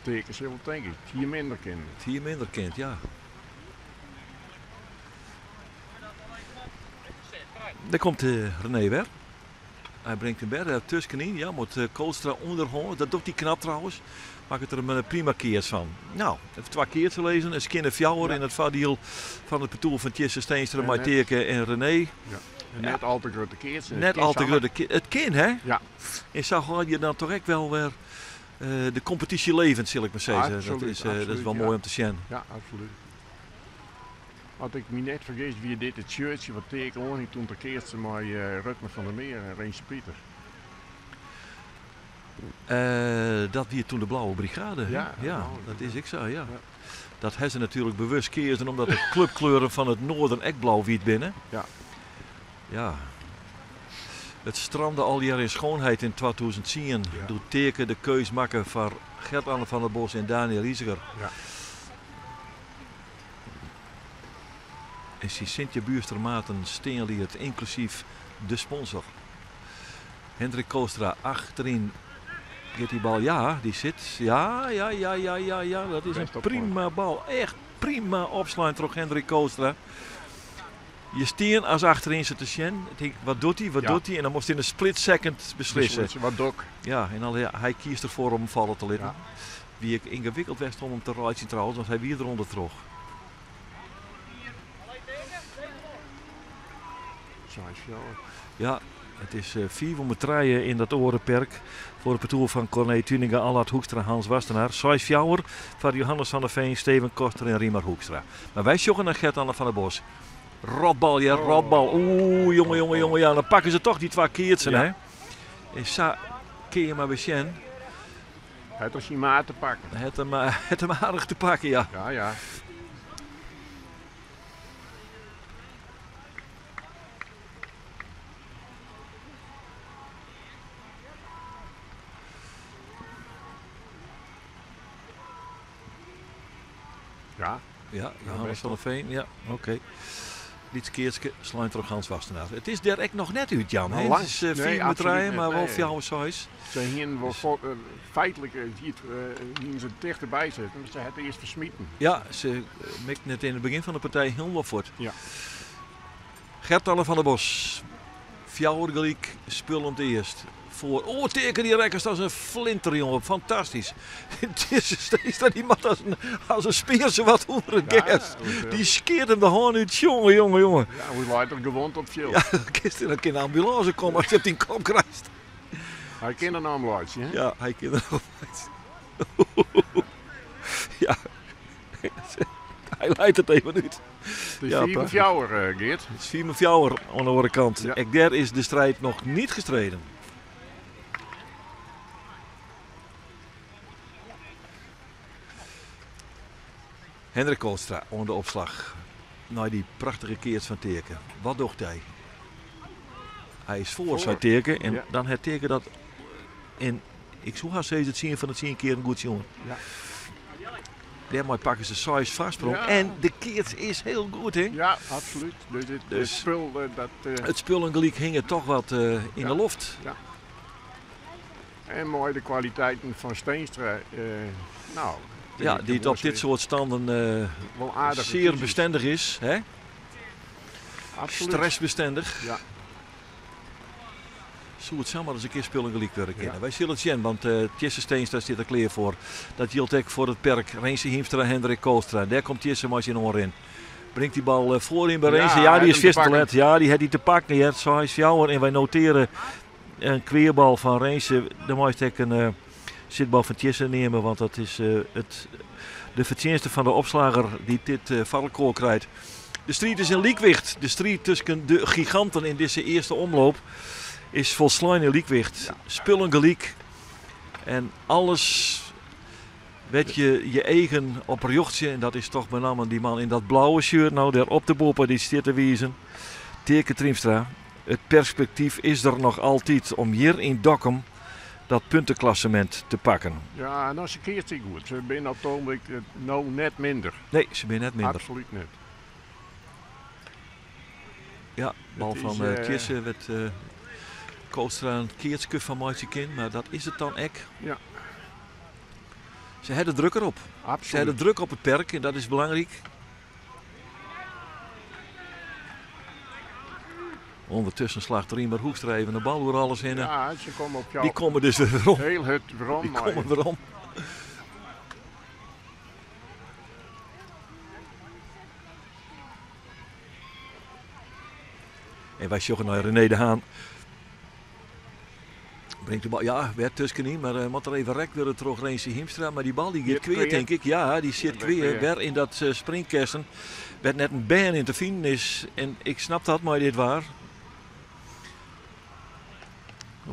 Tekens heel denk ik. Het hier minder kind. Het hier minder kind, ja. Daar komt René weer. Hij brengt hem weer tussenin. Ja, moet Koolstra onderhouden. Dat doet hij knap trouwens. Maakt het er een prima keers van. Nou, even 2 keer te lezen. Een skinner fjouwer in het vadiel van het petoel van Tjesse Steenstra, Maiteke en René. Ja. En net al te grote keers. Net al te grote keers. Het kind, hè? Ja. En zo ga je dan toch echt wel weer de competitie levend, zal ik maar zeggen. Absoluut, dat is wel mooi om te zien. Ja, absoluut. Wat ik me net vergeet, wie dit het shirtje wat teken hoor, toen parkeert ze maar Rutmer van der Meer en Reens Pieter. Dat weer toen de Blauwe Brigade. Ja, dat is ik zo, ja. Dat hebben ze natuurlijk bewust keerden omdat de clubkleuren van het noorden echt blauw-wit binnen. Ja. Ja. Het strandde al jaar in schoonheid in 2010. Ja. Doet teken de keus maken van Gert-Anne van der Bos en Daniel Rieziger. Ja. En Sintje Buurstermaten Steenliert inclusief de sponsor. Hendrik Koolstra achterin. Get die bal, ja, die zit. Ja, dat is een prima bal. Echt prima opslaan door Hendrik Koolstra. Je steen als achterin zit te zien. Wat doet hij? En dan moest hij in een split second beslissen. Wat dok. Ja, en dan, hij kiest ervoor om vallen te laten. Ja. Wie ik ingewikkeld was om hem te rijden trouwens, want hij weer eronder terug. Ja, het is 4 metraille in dat orenperk voor het petoel van Corné Tuninga, Allard Hoekstra, Hans Wastenaar. 6 fjouwer van Johannes van der Veen, Steven Koster en Riemer Hoekstra. Maar wij zoeken naar Gert-Anne van der Bos. Rotbal, ja, rotbal. Oeh, jongen, ja, dan pakken ze toch die 2 keertsen, hè. En zo kun je maar bezien. Het was je maat te pakken. Het hem aardig te pakken, ja. Ja. Ja, Johannes van der Veen, ja, oké. Dit keertje sluit terug Hans Wastenaar. Het is daar echt nog net uit, Jan. Het is 4 metraille, maar wel fjouwer size. Ze gingen wel feitelijk ze dichterbij zitten, dus ze hadden eerst versmieten. Ja, ze mikten het in het begin van de partij helemaal voort. Ja. Gert-Anne van der Bos, fjouwer gelijk, spullend eerst. Voor. Teken die rekkers als een flinter, jongen. Fantastisch. Het is steeds dat iemand als een speerse wat onder het gas. Die skeert hem de hand uit. Jongen. Ja, hoe laat er gewond op veel. Ja, dan kan de ambulance komen als je op die kop krijgt. Hij kent een ambulance, hè? Ja, hij kent een ambulance. Ja. Hij leidt het even uit. Het is 4 met fjouwer, Geert. Het is 4 met fjouwer aan de andere kant. Ja. Daar is de strijd nog niet gestreden. Hendrik Koolstra onder de opslag. Nou, die prachtige keert van Teken. Wat doet hij? Hij is voor zijn Teken en dan het Teken dat in, ik zou gaan zeggen, het zien van het 10 keer een goed jongen. Ja. Daarmee pakken ze size vastsprong en de keert is heel goed, hè? Ja, absoluut. Dus het spul het spul en gelijk hingen toch wat in de loft. Ja. En mooi de kwaliteiten van Steenstra. Ja, die het op dit soort standen wel aardig zeer bestendig is. Hè? Absoluut. Stressbestendig. Ja. Zo het samen eens een keer spullen gelijk werken. Ja. Wij zullen het zien, want Tjesse Steenstra zit er klaar voor. Dat geldt ook voor het perk. Reense Hiemstra, Hendrik Koolstra. Daar komt Tjesse maar in oor in. Brengt die bal voorin bij Reense. Ja, die is vist. Ja, die had hij te pakken. Ja, zo is fjouwer. En wij noteren een kweerbal van Reense. De mooiste een zitbal van Tjesse nemen, want dat is de verdienste van de opslager die dit valkoor krijgt. De strijd is in Liekwicht. De strijd tussen de giganten in deze eerste omloop is volslijn in Liekwicht. Ja. Spullen gelijk. En alles wat je eigen op jochtje. En dat is toch met name die man in dat blauwe shirt. Nou, daar op de boppen die staat te wijzen. Teke Triemstra. Het perspectief is er nog altijd om hier in Dokkum dat puntenklassement te pakken. Ja, en dan keert hij goed. Ze zijn op het ogenblik nou net minder. Nee, ze zijn net minder. Absoluut niet. Ja, bal Het van is, Kiessen werd Koostra een keertje van Maatje Kin, maar dat is het dan ek. Ja. Ze hebben druk erop. Ze Absoluut. hebben druk op het perk en dat is belangrijk. Ondertussen slaagt Riemer Hoekstra even de bal door alles in. Ja, ze komen op jou. Die komen dus weer om. Heel het waarom. Die komen weer om. En wij zoeken naar René de Haan. Brengt de bal, ja, werd tussenin, maar moet er even rek willen terug Reense Hiemstra. Maar die bal die gaat kweer, denk ik. Ja, die zit kweer. Weer in dat springkersen. Werd net een baan in te vinden is. En ik snap dat, maar dit waar.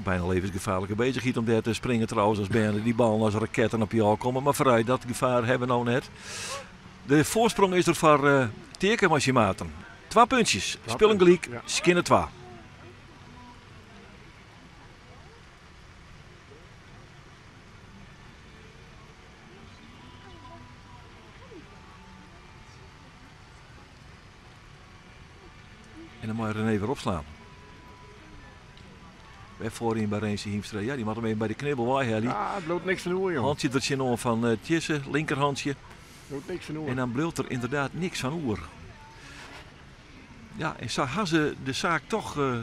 Bijna levensgevaarlijke bezigheid om daar te springen trouwens als baan. Die bal als raketten op je al komen. Maar vooruit, dat gevaar hebben we nou net. De voorsprong is er voor Teke Machimaten. 2 puntjes. Spullen gelijk, ja. skinnen 2. En dan moet je René weer opslaan. Weg voorin bij Reense Hiemstra. Ja, die moet hem even bij de knibbel waaien. Ja, het loopt niks van hoe, jongen. Handje er zin om van Tjisse, linkerhandje. Het loopt niks van hoe. En dan bleef er inderdaad niks van oer. Ja, en zo hadden ze de zaak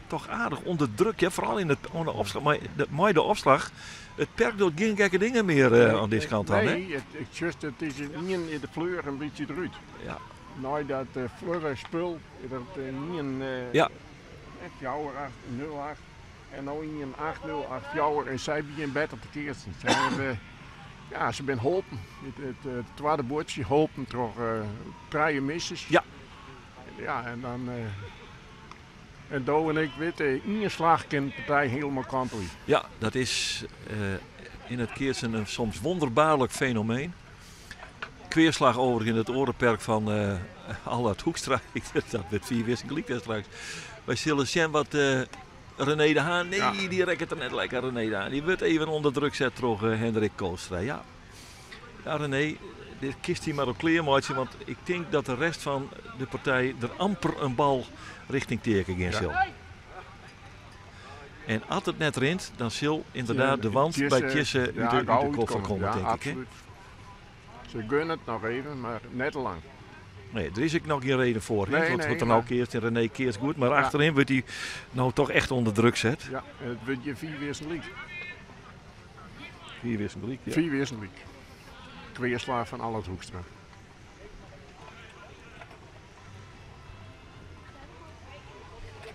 toch aardig onder druk. Ja, vooral in onder opslag. Maar de opslag, het perk doet geen gekke dingen meer aan deze kant aan. Nee, het is niet in de fleur een beetje eruit. Ja. Nou, dat fleur spul, dat niet een Ja. jouwer 8-0-8. En nou in een 8-0-8 jouwer en zij beginnen beter te keersen. Ze hebben, ja, ze zijn geholpen. Het tweede bordje geholpen door 3 misses. Ja. Ja, en dan... en Do en ik weten, in een slag kan de partij helemaal kantelen. Ja, dat is in het keersen een soms wonderbaarlijk fenomeen. Kweerslag over in het orenperk van Allard Hoekstra. Dat werd 4 wisselen gelijk straks. Wij zullen zien wat René de Haan. Nee, Ja. die rekt er net lekker René de Haan. Die wordt even onder druk gezet door Hendrik Koostra. Ja. Ja, René, dit kist hij maar op kleermaatje. Want ik denk dat de rest van de partij er amper een bal richting Teken gaan zal. En als het net rint, dan zal inderdaad de wand bij Tjisse uit de koffer komen, ja, denk ik. Hè? absoluut. Ze gunnen het nog even, maar net te lang. Nee, er is ook nog geen reden voor. Nee, Want nee, wordt er nou maar- keert en René keert goed. Maar Ja. achterin wordt hij nou toch echt onder druk zet. Ja, en het wordt je 4 weersenliek. 4 wisselen ja. 4 weersenliek. Kweerslag van Allard Hoekstra.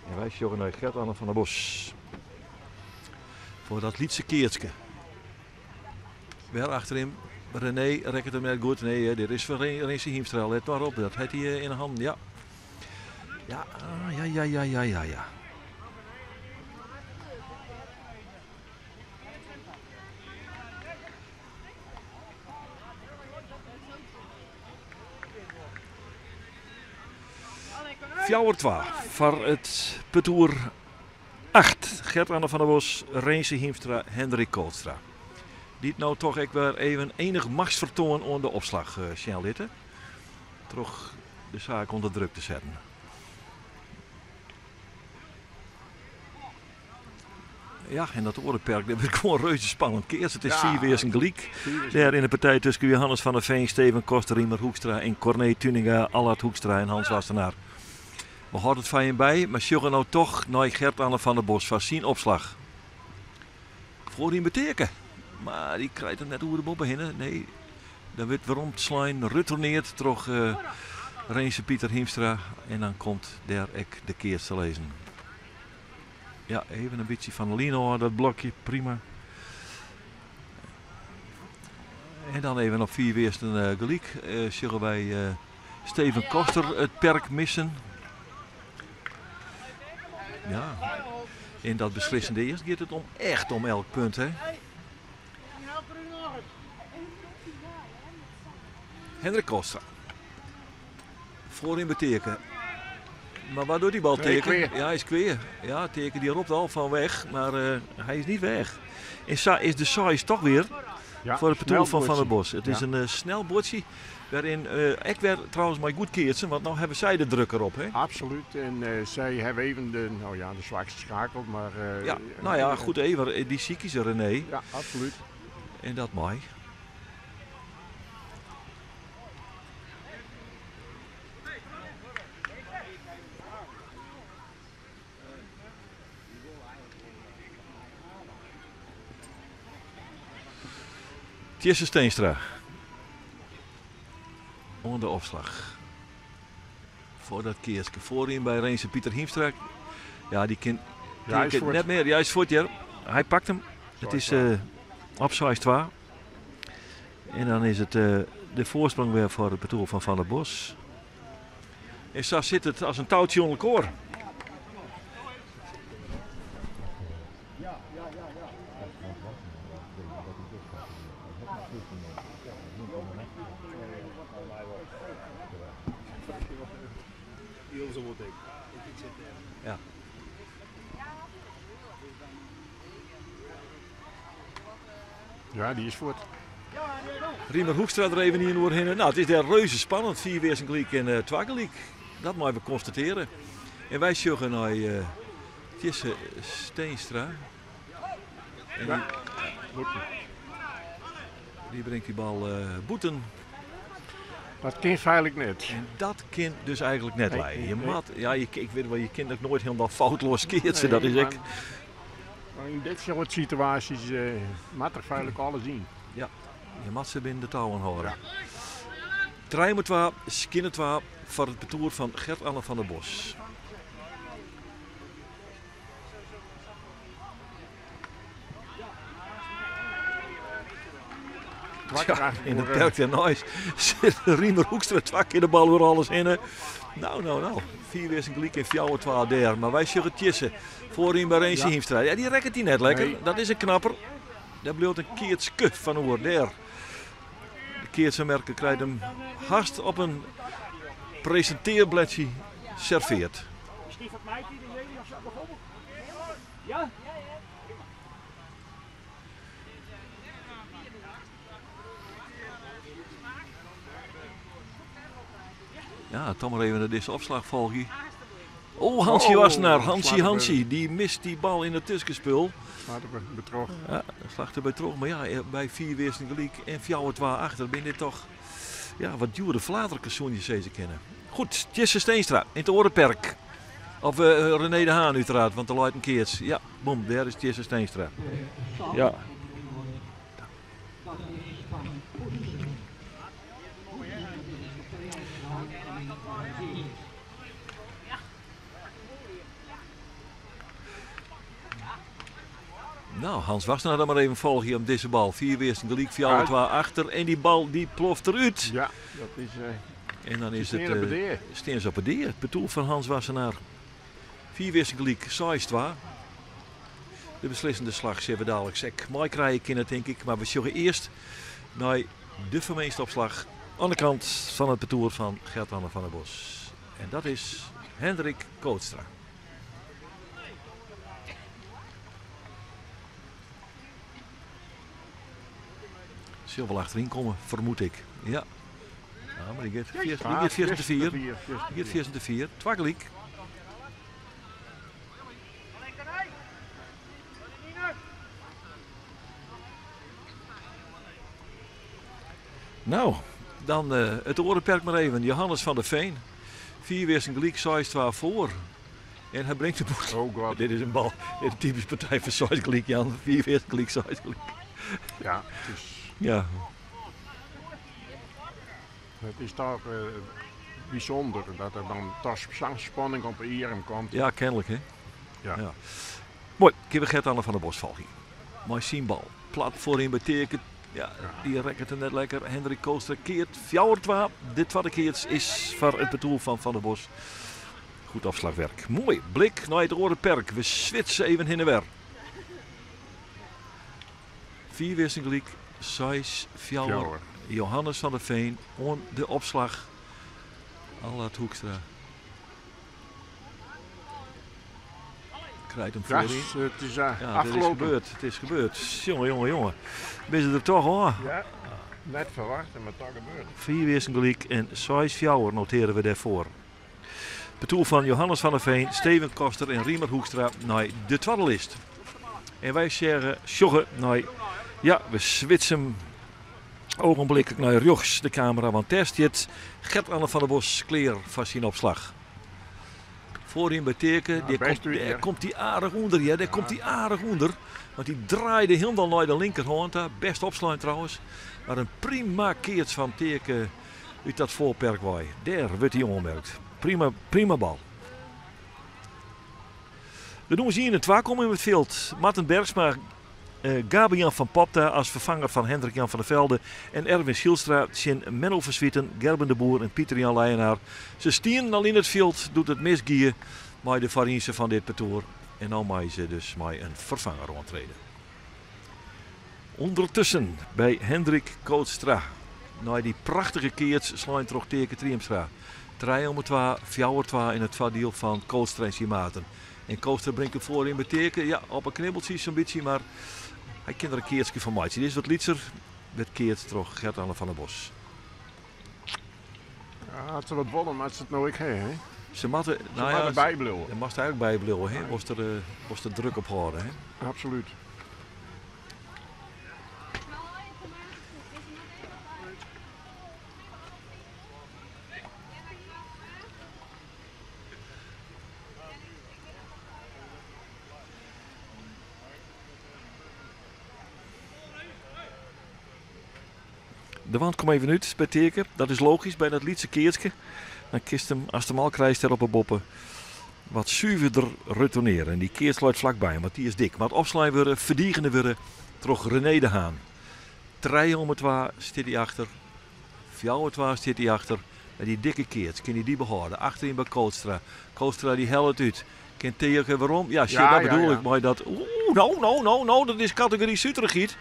En wij zoeken naar Gert-Anne van der Bos. Voor dat Lietse keertje. Weer achterin. René rekt hem net goed. Nee, dit is voor Reense Hiemstra. Let maar op, dat heeft hij in de hand. Ja. Ja, ja. Fjouwer 2 voor het Petoer 8. Gert-Anne van der Bos, Reense Hiemstra, Hendrik Koolstra. Die nou toch ook weer even enig machtsvertoon onder de opslag snel litten. Toch de zaak onder druk te zetten. Ja, en dat orenperk, dat wordt gewoon reuze spannend. Keers, het is Ja. 4 weer zijn gelijk. Daar in de partij tussen Johannes van der Veen, Steven Koster, Riemer Hoekstra en Corné Tuninga, Allard Hoekstra en Hans Wassenaar. We houden het van je bij, maar sjoggen nou toch naar Gert-Anne van der Bos van zien opslag. Voor die beteken. Maar die krijgt er net hoe de bobben heen. Nee, dan wordt waarom te slaan, retourneert terug Reense Pieter Hiemstra. En dan komt daar ek de keer te lezen. Ja, even een beetje van Lino, dat blokje, prima. En dan even op 4 weersten gelijk. Zullen wij Steven Koster het perk missen. Ja, in dat beslissende eerst gaat het echt om elk punt, hè. Hendrik Koster. Voorin beteken. Maar waar doet die bal teken? Kweer. Ja, hij is kweer. Ja, teken die roept al van weg, maar hij is niet weg. Is de size toch weer voor het parcours van Van der Bos. Het is een snel bordje. Waarin ik werd trouwens maar goed keertsen, want nou hebben zij de druk erop. Hè? Absoluut. En zij hebben even de zwakste schakel. Maar, ja, nou ja, goed even. Die ziek is er, René. Ja, absoluut. En dat mooi. Tjesse Steenstra. Onder de opslag. Voor dat keertje. Voorin bij Reense Pieter Hiemstra. Ja, die kind net meer. Ja, hij is voort, ja. Hij pakt hem. Het is op size 2. En dan is het de voorsprong weer voor het parcours van Van der Bos. En zo zit het als een touwtje onder koor. Ja. Ja, die is voort. Riemer Hoekstra er even hier doorheen. Nou, het is daar reuze spannend. 4 Weersengeliek en 2 geliek. Dat moeten we constateren. En wij zoeken naar Tjesse Steenstra. En die brengt die bal boeten. Dat kind feitelijk net. En dat kind dus eigenlijk net Nee, leiden. Je nee. mat, ja, ik weet wel, je kind ook nooit helemaal foutloos keert. Dat is ik. Maar in dit soort situaties mag er feitelijk alles zien. Ja, je mat ze binnen de touwen houden. Drijmer 2, Skinner 2 voor het parcours van Gert-Anne van der Bos. Ja, in het perk der Nois zit Riemer Hoekstra 2 keer de bal weer alles in. Nou. 4 Weersengeliek en 4-2 der. Maar wij zeggen Tjesse. Voorin bij Reense Hiemstra. Ja, die rekt hij net lekker. Nee. Dat is een knapper. Daar blijft een keertske van oor der. De keertsenmerken krijgt hem haast op een presenteerbladje serveert. Ja? Ja, toch maar even naar deze opslag volgen. Oh, Hansie Wassenaar. Hansie. Die mist die bal in het tussenspul. Laten we betrokken. Ja, slag erbij terug. Maar ja, bij 4 Weersengeliek en 4-2 achter ben dit toch wat dure flaterke zo'n je kennen. Goed, Tjesse Steenstra in het Orenperk. Of René de Haan uiteraard, want de luidt een keertje. Ja, boem, daar is Tjesse Steenstra. Ja. Nou, Hans Wassenaar dan maar even volgen om deze bal. 4 Weersengeliek, 4-2 achter. En die bal die ploft eruit. Ja, dat is... En dan is het Steens op het deer. Het bedoel van Hans Wassenaar. 4 Weersengeliek, 6-2. De beslissende slag zullen we dadelijk zeker mooi krijgen kunnen, denk ik. Maar we zoeken eerst naar de vermeenstopslag aan de kant van het parcours van Gert-Anne van der Bos. En dat is Hendrik Kootstra. Zullen wel achterin komen, vermoed ik. Ja. Ja, maar die gaat 14-4. Die gaat 14-4. Twaggeliek. Nou, dan het Orenperk maar even. Johannes van der Veen. 4 Weersengeliek, 6-2 voor. En hij brengt de boel. Oh god. Dit is een bal. Dit is een typisch partij van Zuidgeliek, Jan. 4 Weersengeliek, Zuidgeliek. Ja, het is... Ja. Het is toch bijzonder dat er dan toch zo'n spanning op de IRM komt. Ja, kennelijk hè. Ja. Ja. Mooi, kunnen we Gert-Anne van der Bos volgen. Mooi zien bal. Plat voorin betekent Ja, die rekkert er net lekker. Hendrik Koolstra keert 4-2. Dit tweede keert is voor het betoel van Van der Bos. Goed afslagwerk. Mooi. Blik naar het Rode Perk. We switchen even heen en weer. 4 wisselgelijk. 6, 4. Johannes van der Veen. On de opslag. Allard Hoekstra. Krijgt hem voorin. Het is Ja, afgelopen. het is gebeurd. Jongen. Ben je er toch hoor? Ja, net verwacht, maar toch gebeurd. 4 wisselgelijk en 6 fjouwer noteren we daarvoor. Betoel van Johannes van der Veen, Steven Koster en Riemer Hoekstra naar de twaddelist. En wij zeggen, sjoggen, ja, we switchen ogenblikkelijk naar Jochs, de camera van Testjet. Gert-Anne van der Bos, kleer van zijn opslag. Voorin bij Teken, daar komt hij aardig onder. Ja, daar komt hij aardig onder. Want die draaide helemaal naar de linkerhand. Best opslaan trouwens. Maar een prima keert van Teken uit dat voorperkwaai. Daar wordt hij ongemerkt. Prima bal. We doen ze hier in het waakom in het veld. Marten Bergsma, Gabriel van Popta als vervanger van Hendrik Jan van der Velde. En Erwin Schielstra, Sjen Menno Verswieten, Gerben de Boer en Pieter Jan Leijenaar. Ze stieren al in het veld, doet het misgier met de variëntie van dit parcours. En dan mag ze dus met een vervanger optreden. Ondertussen bij Hendrik Kootstra. Na die prachtige keert slaan terug tegen Triumstra. 3-2, 4-2 in het vaardiel van Kootstra en Simaten. En Kootstra brengt hem voor in beteken. Ja, op een knibbeltje zo'n beetje, maar hij kent er een keertje van maken. Dit is wat lietser. Dit keert terug Gert-Anne van der Bos. Ja, had ze wat wonnen, maar het nou ik heen, hè? Ze moeten bijblijven. Je mag er eigenlijk bijblijven, hè? Was er druk op houden, hè? Absoluut. De wand komt even uit bij Teken. Dat is logisch bij dat Lietse keertje. Dan kist hem, als de mal krijgt er op een boppen, wat zuiverder retourneren. En die keert sluit vlakbij, want die is dik. Maar het opslaan worden, verdiegende worden, toch René de Haan. 3-2 zit hij achter. 4-2 zit hij achter. En die dikke keert, kan hij die behouden. Achterin bij Kootstra. Kootstra die helpt uit. Kan Tegen waarom? Ja, shit, dat bedoel ik. Maar dat, nou, dat is categorie Zutergiet.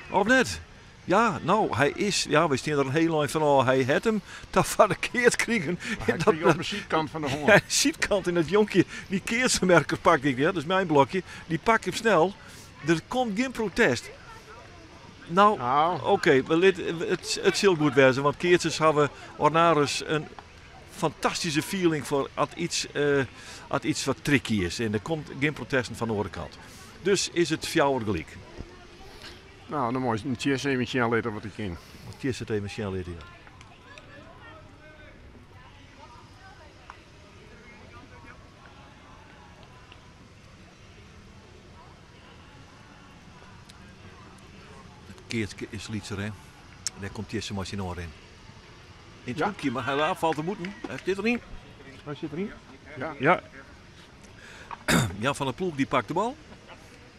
Of net? Ja, nou, hij is, ja, we staan er een heel lang van, hij had hem dat van de keert kregen. Hij kreeg op de zijkant van de hond. Ja, de zijkant in het jonkje, die keertvermerker pak ik, ja, dat is mijn blokje, die pak hem snel. Er komt geen protest. Nou, oké, het zal goed wezen, want keertjes hebben Ornaris een fantastische feeling voor als iets wat tricky is. En er komt geen protesten van de andere kant. Dus is het fjouwer gelijk. Nou, dan mooi. Een tjes even later wat ik in. Tjes het even snel later, ja. Het keertje is lietser, hè. Daar komt Tjes maar in orde in. In het hoekje, maar hij valt te moeten. Hij zit erin. Hij zit erin? Ja. Ja. Jan van der Ploeg die pakt de bal.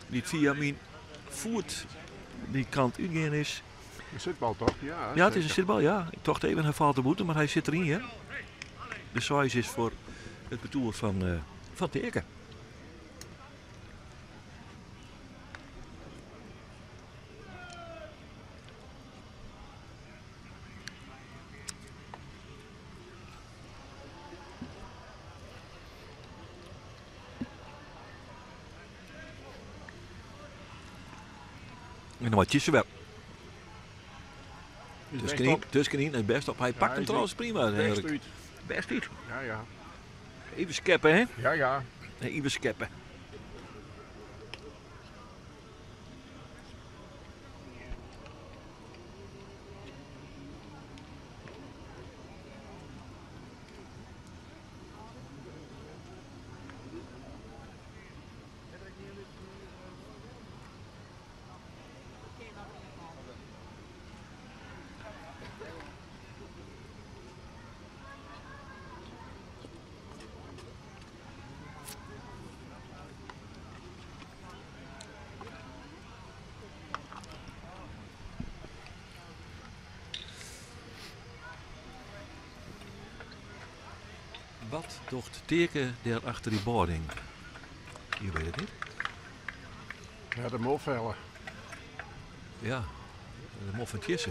Die via mijn voet die kant uitgaan is. Een zitbal toch? Ja, ja, het is een zitbal, ja. Ik dacht even, hij valt te moeten, maar hij zit erin, ja. De size is voor het betoel van Teken. En dan wat Tjissenweb. Tussenin, het best op. Hij pakt hem trouwens prima. Best uit. Ja. Even skeppen, hè? Ja. Even skeppen. Wat docht teken daar achter die boarding? Je weet het niet. Ja, de molvellen. Ja, de mof van Tjesse.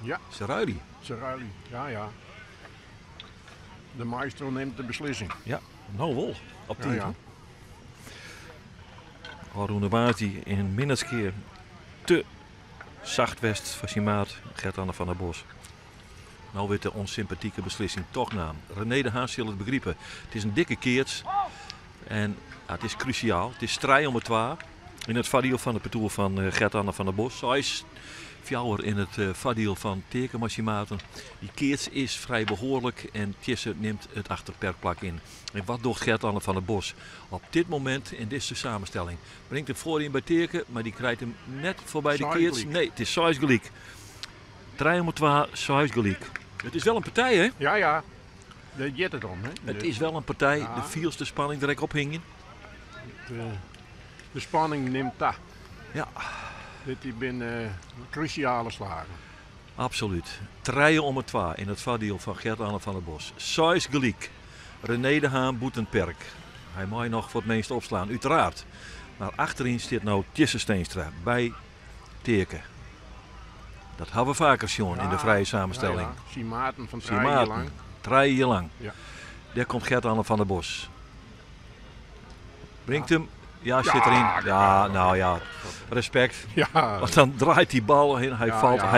Ja, Serruili. Serruili. Ja, ja. De maestro neemt de beslissing. Ja, nou wel. Op Ja, teken. ja. Arun Waati in minneskeer te zacht west van zijn maat Gert-Anne van der Bos. Nou weer de onsympathieke beslissing toch naam. René de Haan zal het begrijpen. Het is een dikke keerts. En ja, het is cruciaal. Het is strijd om het waar. In het vadiel van de petoel van Gert-Anne van der Bos. Hij is fjouwer in het vadiel van Tekenmachimaten. Die keerts is vrij behoorlijk en Tjesse neemt het achterperkplak in. En wat doet Gert-Anne van der Bos op dit moment in deze samenstelling? Brengt hem voorin bij Teken, maar die krijgt hem net voorbij de keerts. Saisgelijk. Nee, het is Saisgelijk. 3-2, Saisgelijk. Het is wel een partij, hè? Ja, ja. De jet het om, hè. Het is wel een partij. Ja. De vielste spanning direct ophingen. De spanning neemt dat. Ja, Dit zijn cruciale slagen. absoluut. 3-2 in het vadiel van Gert-Anne van der Bos. Saisgelijk. René de Haan Boetenperk. Hij mag nog voor het meest opslaan, uiteraard. Maar achterin zit nou Tjesse Steenstra bij Teken. Dat hebben we vaker zien in de vrije samenstelling. Ja, ja. Simaten van Zie 3 jaar Maarten, lang. 3 jaar lang. Ja. Daar komt Gert-Anne van der Bos. Brengt hem. Ja, Ja, zit erin. Ja, ja. nou ja. Respect. Ja, Want dan draait die bal heen. Hij Ja, valt. ja.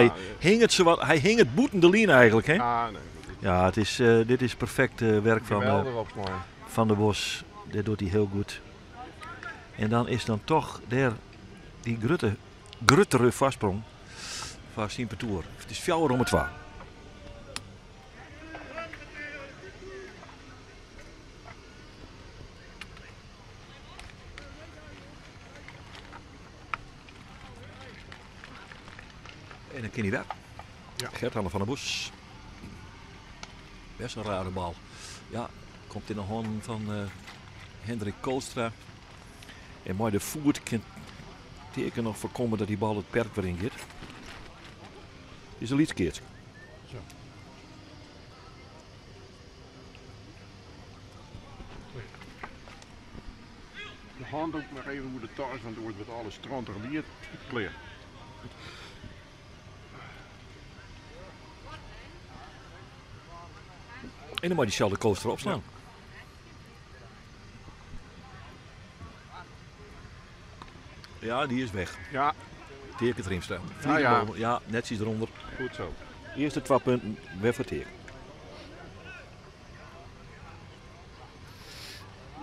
Hij hing het boetende lien eigenlijk. Hè? ja nee, Ja, dit is perfect werk van geweldig opslaan. Van der Bos. Dat doet hij heel goed. En dan is dan toch daar die gruttere vastsprong van Sint-Petoer. Het is 4 om het waar. En dan kan hij weg. Ja. Gert-Anne van der Bos. Best een rare bal. Ja, komt in de hand van Hendrik Koolstra. En maar de voet kan Teken nog voorkomen dat die bal het perk weer in gaat. Is een lietskeert. Zo. De handdoek nog even hoe de thuis, want er wordt met alles strand geleerd. Clear. En dan moet diezelfde coaster opslaan. Ja, die is weg. Ja, Teken erin staan. Ja, ja. Ja, netjes eronder. goed zo. Eerste 2 punten, weer voor Teken.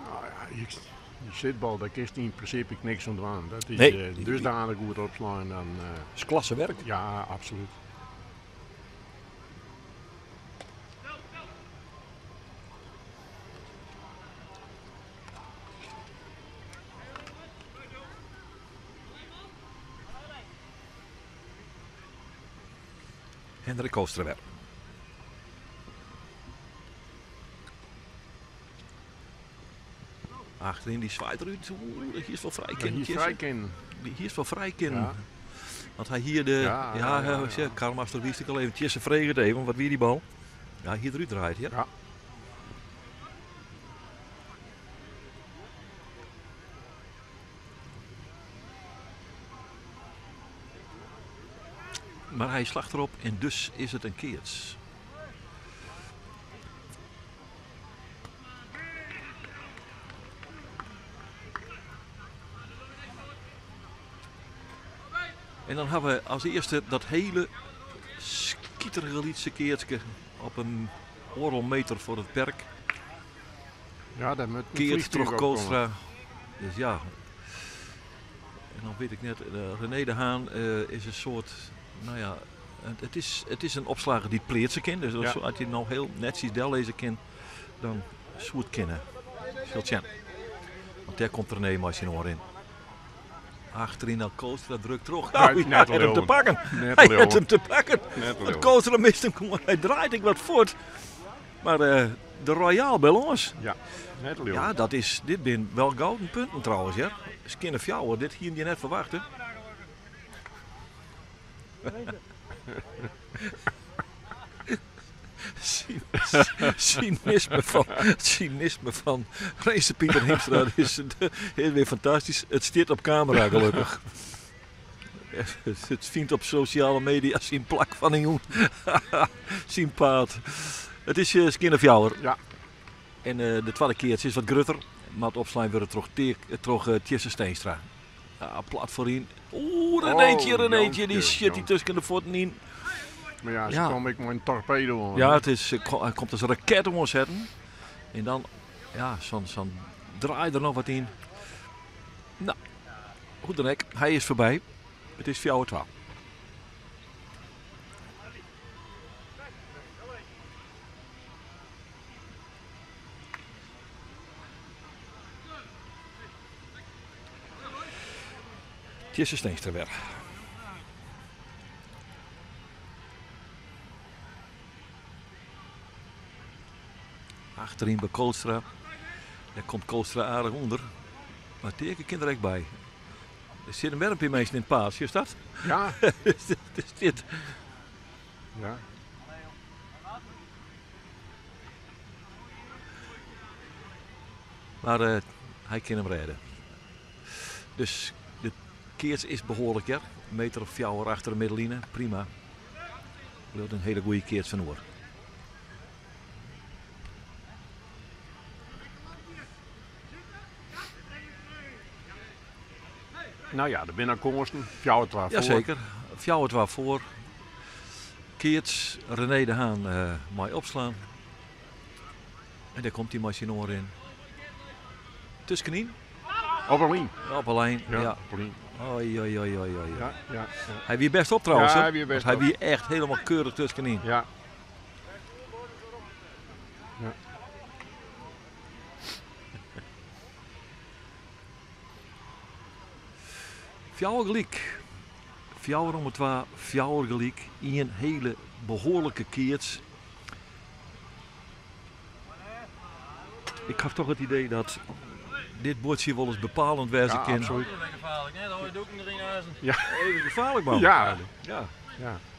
Nou ja, die zitbal, daar kist in principe niks aan doen. Dat is Nee. dusdanig goed opslaan. Dan, Dat is klasse werk. ja, absoluut. Hendrik Koolstra weer. Achterin die zwaait eruit. Oeh, hier is wel vrij Ja, kind. hier vrij kan. Hier is wel vrij kind. Ja. Want hij hier de... Ja. Karlmaster wist ik al even. Tjesse vreeg het even. Wat weer die bal? Ja, hier eruit draait. Ja. Ja. Maar hij slacht erop en dus is het een keerts. En dan hebben we als eerste dat hele skieterige liedse keertje op een oorlogmeter voor het perk. Ja, dat moet een Keert vliegtuig terug opkomen. Koolstra. Dus ja. En dan weet ik net, René de Haan is een soort, nou ja, het is een opslager die het pleertsen kent. Dus Ja. als je nou heel netjes del lezen kent, dan zou het kennen. Zult je. Want daar komt René Machinor in. Achterin al Koolstra drukt terug. Ja, Nou, net hij had hem leeuwen. te pakken. Net Hij leeuwen. had hem te pakken. Net Want leeuwen. Koolstra mist hem, maar hij draait ik wat voort. Maar de Royale bij ons. Ja, net leeuwen. Ja, dit zijn wel gouden punten trouwens, ja. Skinner Fjouwer, dit hier je net verwachten. cynisme van Race Pieter Hiemstra. Dat is weer fantastisch. Het staat op camera gelukkig. Het vindt op sociale media zien plak van een jong. Zien paard. Het is Skin of Jouwer. Ja. En de tweede keer is wat grutter. Maar het opslaan wordt het toch Tjesse Steenstra. Ja, plat voorin. Renéetje, die shit die tussen de voeten in. Maar ja, zo kwam ik met een torpedo aan. Ja, het is, hij komt als een raket omzetten. En dan, ja, zo'n draai er nog wat in. Nou, goed dan ook. Hij is voorbij. Het is 4-12. Tjesse Steenstra weer. Achterin bij Koolstra. Daar komt Koolstra aardig onder. Maar teken kind er echt bij. Er zit een werpje meestal in het paas. Is dat? Ja. is dit. Ja. Maar hij kan hem redden. Dus de keers is behoorlijk, ja. Een meter of 4 achter de middelline. Prima. Wilt een hele goede keers van oor. Nou ja, de binnenkomsten. Fjouwert waar voor. Jazeker. Fjouwert waar voor. Keerts, René de Haan mooi opslaan. En daar komt die machinoor in. Tuskenien. Op een lijn. Op een lijn. Ja. Op een lijn. Oei. Ja. Hij wie best op trouwens. Ja, hè? hij wie best Want hij op. wie echt helemaal keurig tuskenin. Ja. Fjouwer gelijk. Fjouwer om het waar. Fjouwer gelijk. In een hele behoorlijke keerts. Ik had toch het idee dat dit bordje wel eens bepalend wezen Ja, kan. absoluut. Dat is gevaarlijk, hè? Dat hoor je ook in de ringhuizen. Even gevaarlijk man. Ja. Ja.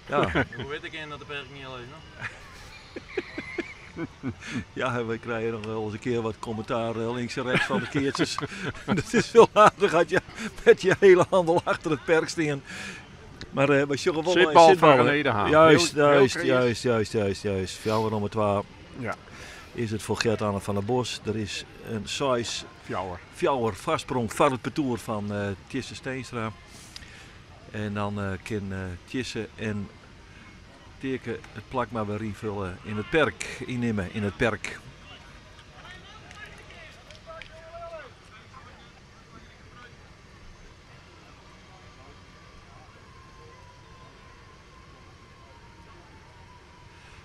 Ja. Hoe weet ik dat de perk niet al is, no? Ja, we krijgen nog wel eens een keer wat commentaar links en rechts van de keertjes. Dat is wel aardig dat je met je hele handel achter het perk staan. Maar we zullen wel Zitbal een van René de Haan. Juist. Fjouwer om het waar. Ja. Is het voor Gert-Anne van der Bos. Er is een size Fjouwer. vastsprong van het parcours van Tjesse Steenstra. En dan kan Tjesse en Teke het plak maar weer invullen in het perk. Innemen in het perk.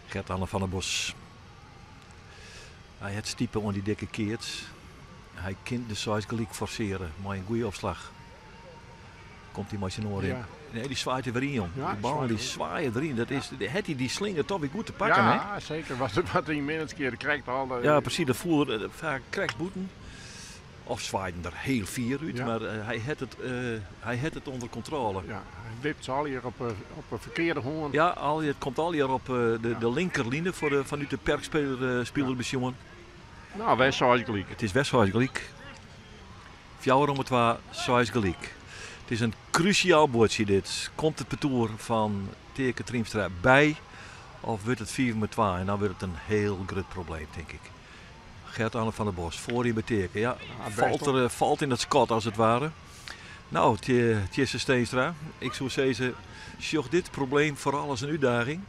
Gert-Anne van der Bos. Hij het stiepen aan die dikke keerts. Hij kan de size gelijk forceren. Maar een goede opslag. Komt die machinoor in. Ja. Nee, die zwaait er weer in, jong. Ja, die ballen die zwaaien erin. Dat is, die slinger toch weer goed te pakken, Ja, hè? zeker. Wat hij minstens keer krijgt al. Ja, precies. Dat voelde vaak krijgt boeten. Of zwaaiden er heel vier uit. Ja. Maar hij had het onder controle. Ja, hij wipt ze al hier op een verkeerde hoorn. Ja, het komt al hier op de linkerlijne vanuit de perkspeler jongen. Nou, wij zijn gelijk. Het is Westhuis gelijk. Fjouwer om het waar, Suis gelijk. Het is een cruciaal bordje dit. Komt het parcours van Teke Triemstra bij of wordt het 4-2? En dan wordt het een heel groot probleem, denk ik. Gert-Anne van der Bos, voorin bij Teke. Ja, valt in het skot als het ware. Nou, Tjesse Steenstra, ik zou zeggen, zocht dit probleem vooral als een uitdaging.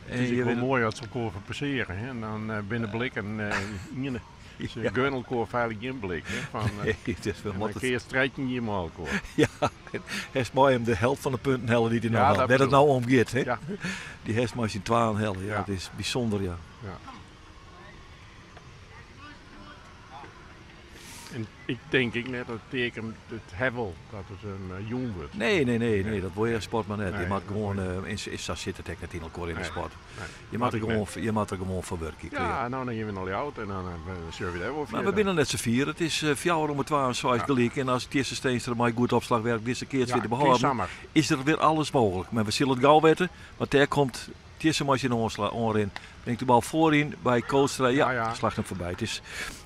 Het is ook wel mooi als ze elkaar passeren. Hè? En dan binnen blik en ze gun elkaar veilig inblik. Nee, het is wel en wat dan kun je strijken hier maar elkaar. Ja, het is mooi om de helft van de punten hellen die hij nou had. dat Net het nou omgeet, hè? Ja. Die heeft maar zijn 12 hellen. Ja, Ja. het is bijzonder, ja. Ja. En ik denk net dat het teken het hevel dat het een jong wordt. Nee, dat word je als sportman net. Nee, je mag dat gewoon, word is dat zitten het net in elkaar in de Nee, sport. nee. Je mag er gewoon voor werken. Ja, nou dan gaan we naar de auto en dan zullen we daar wel Maar we binnen net z'n vier. Het is 4 om het 12 zoals Ja. gelijk. En als het eerste Steenstra maar goed opslagwerk deze keer weer te geen behouden, sammer. is er weer alles mogelijk. Maar we zullen het gauw weten, want daar komt Tjessen moet je nog onrin. Brengt de bal voorin bij Koolstra. Ja, Ja. slaagt hem voorbij. Het is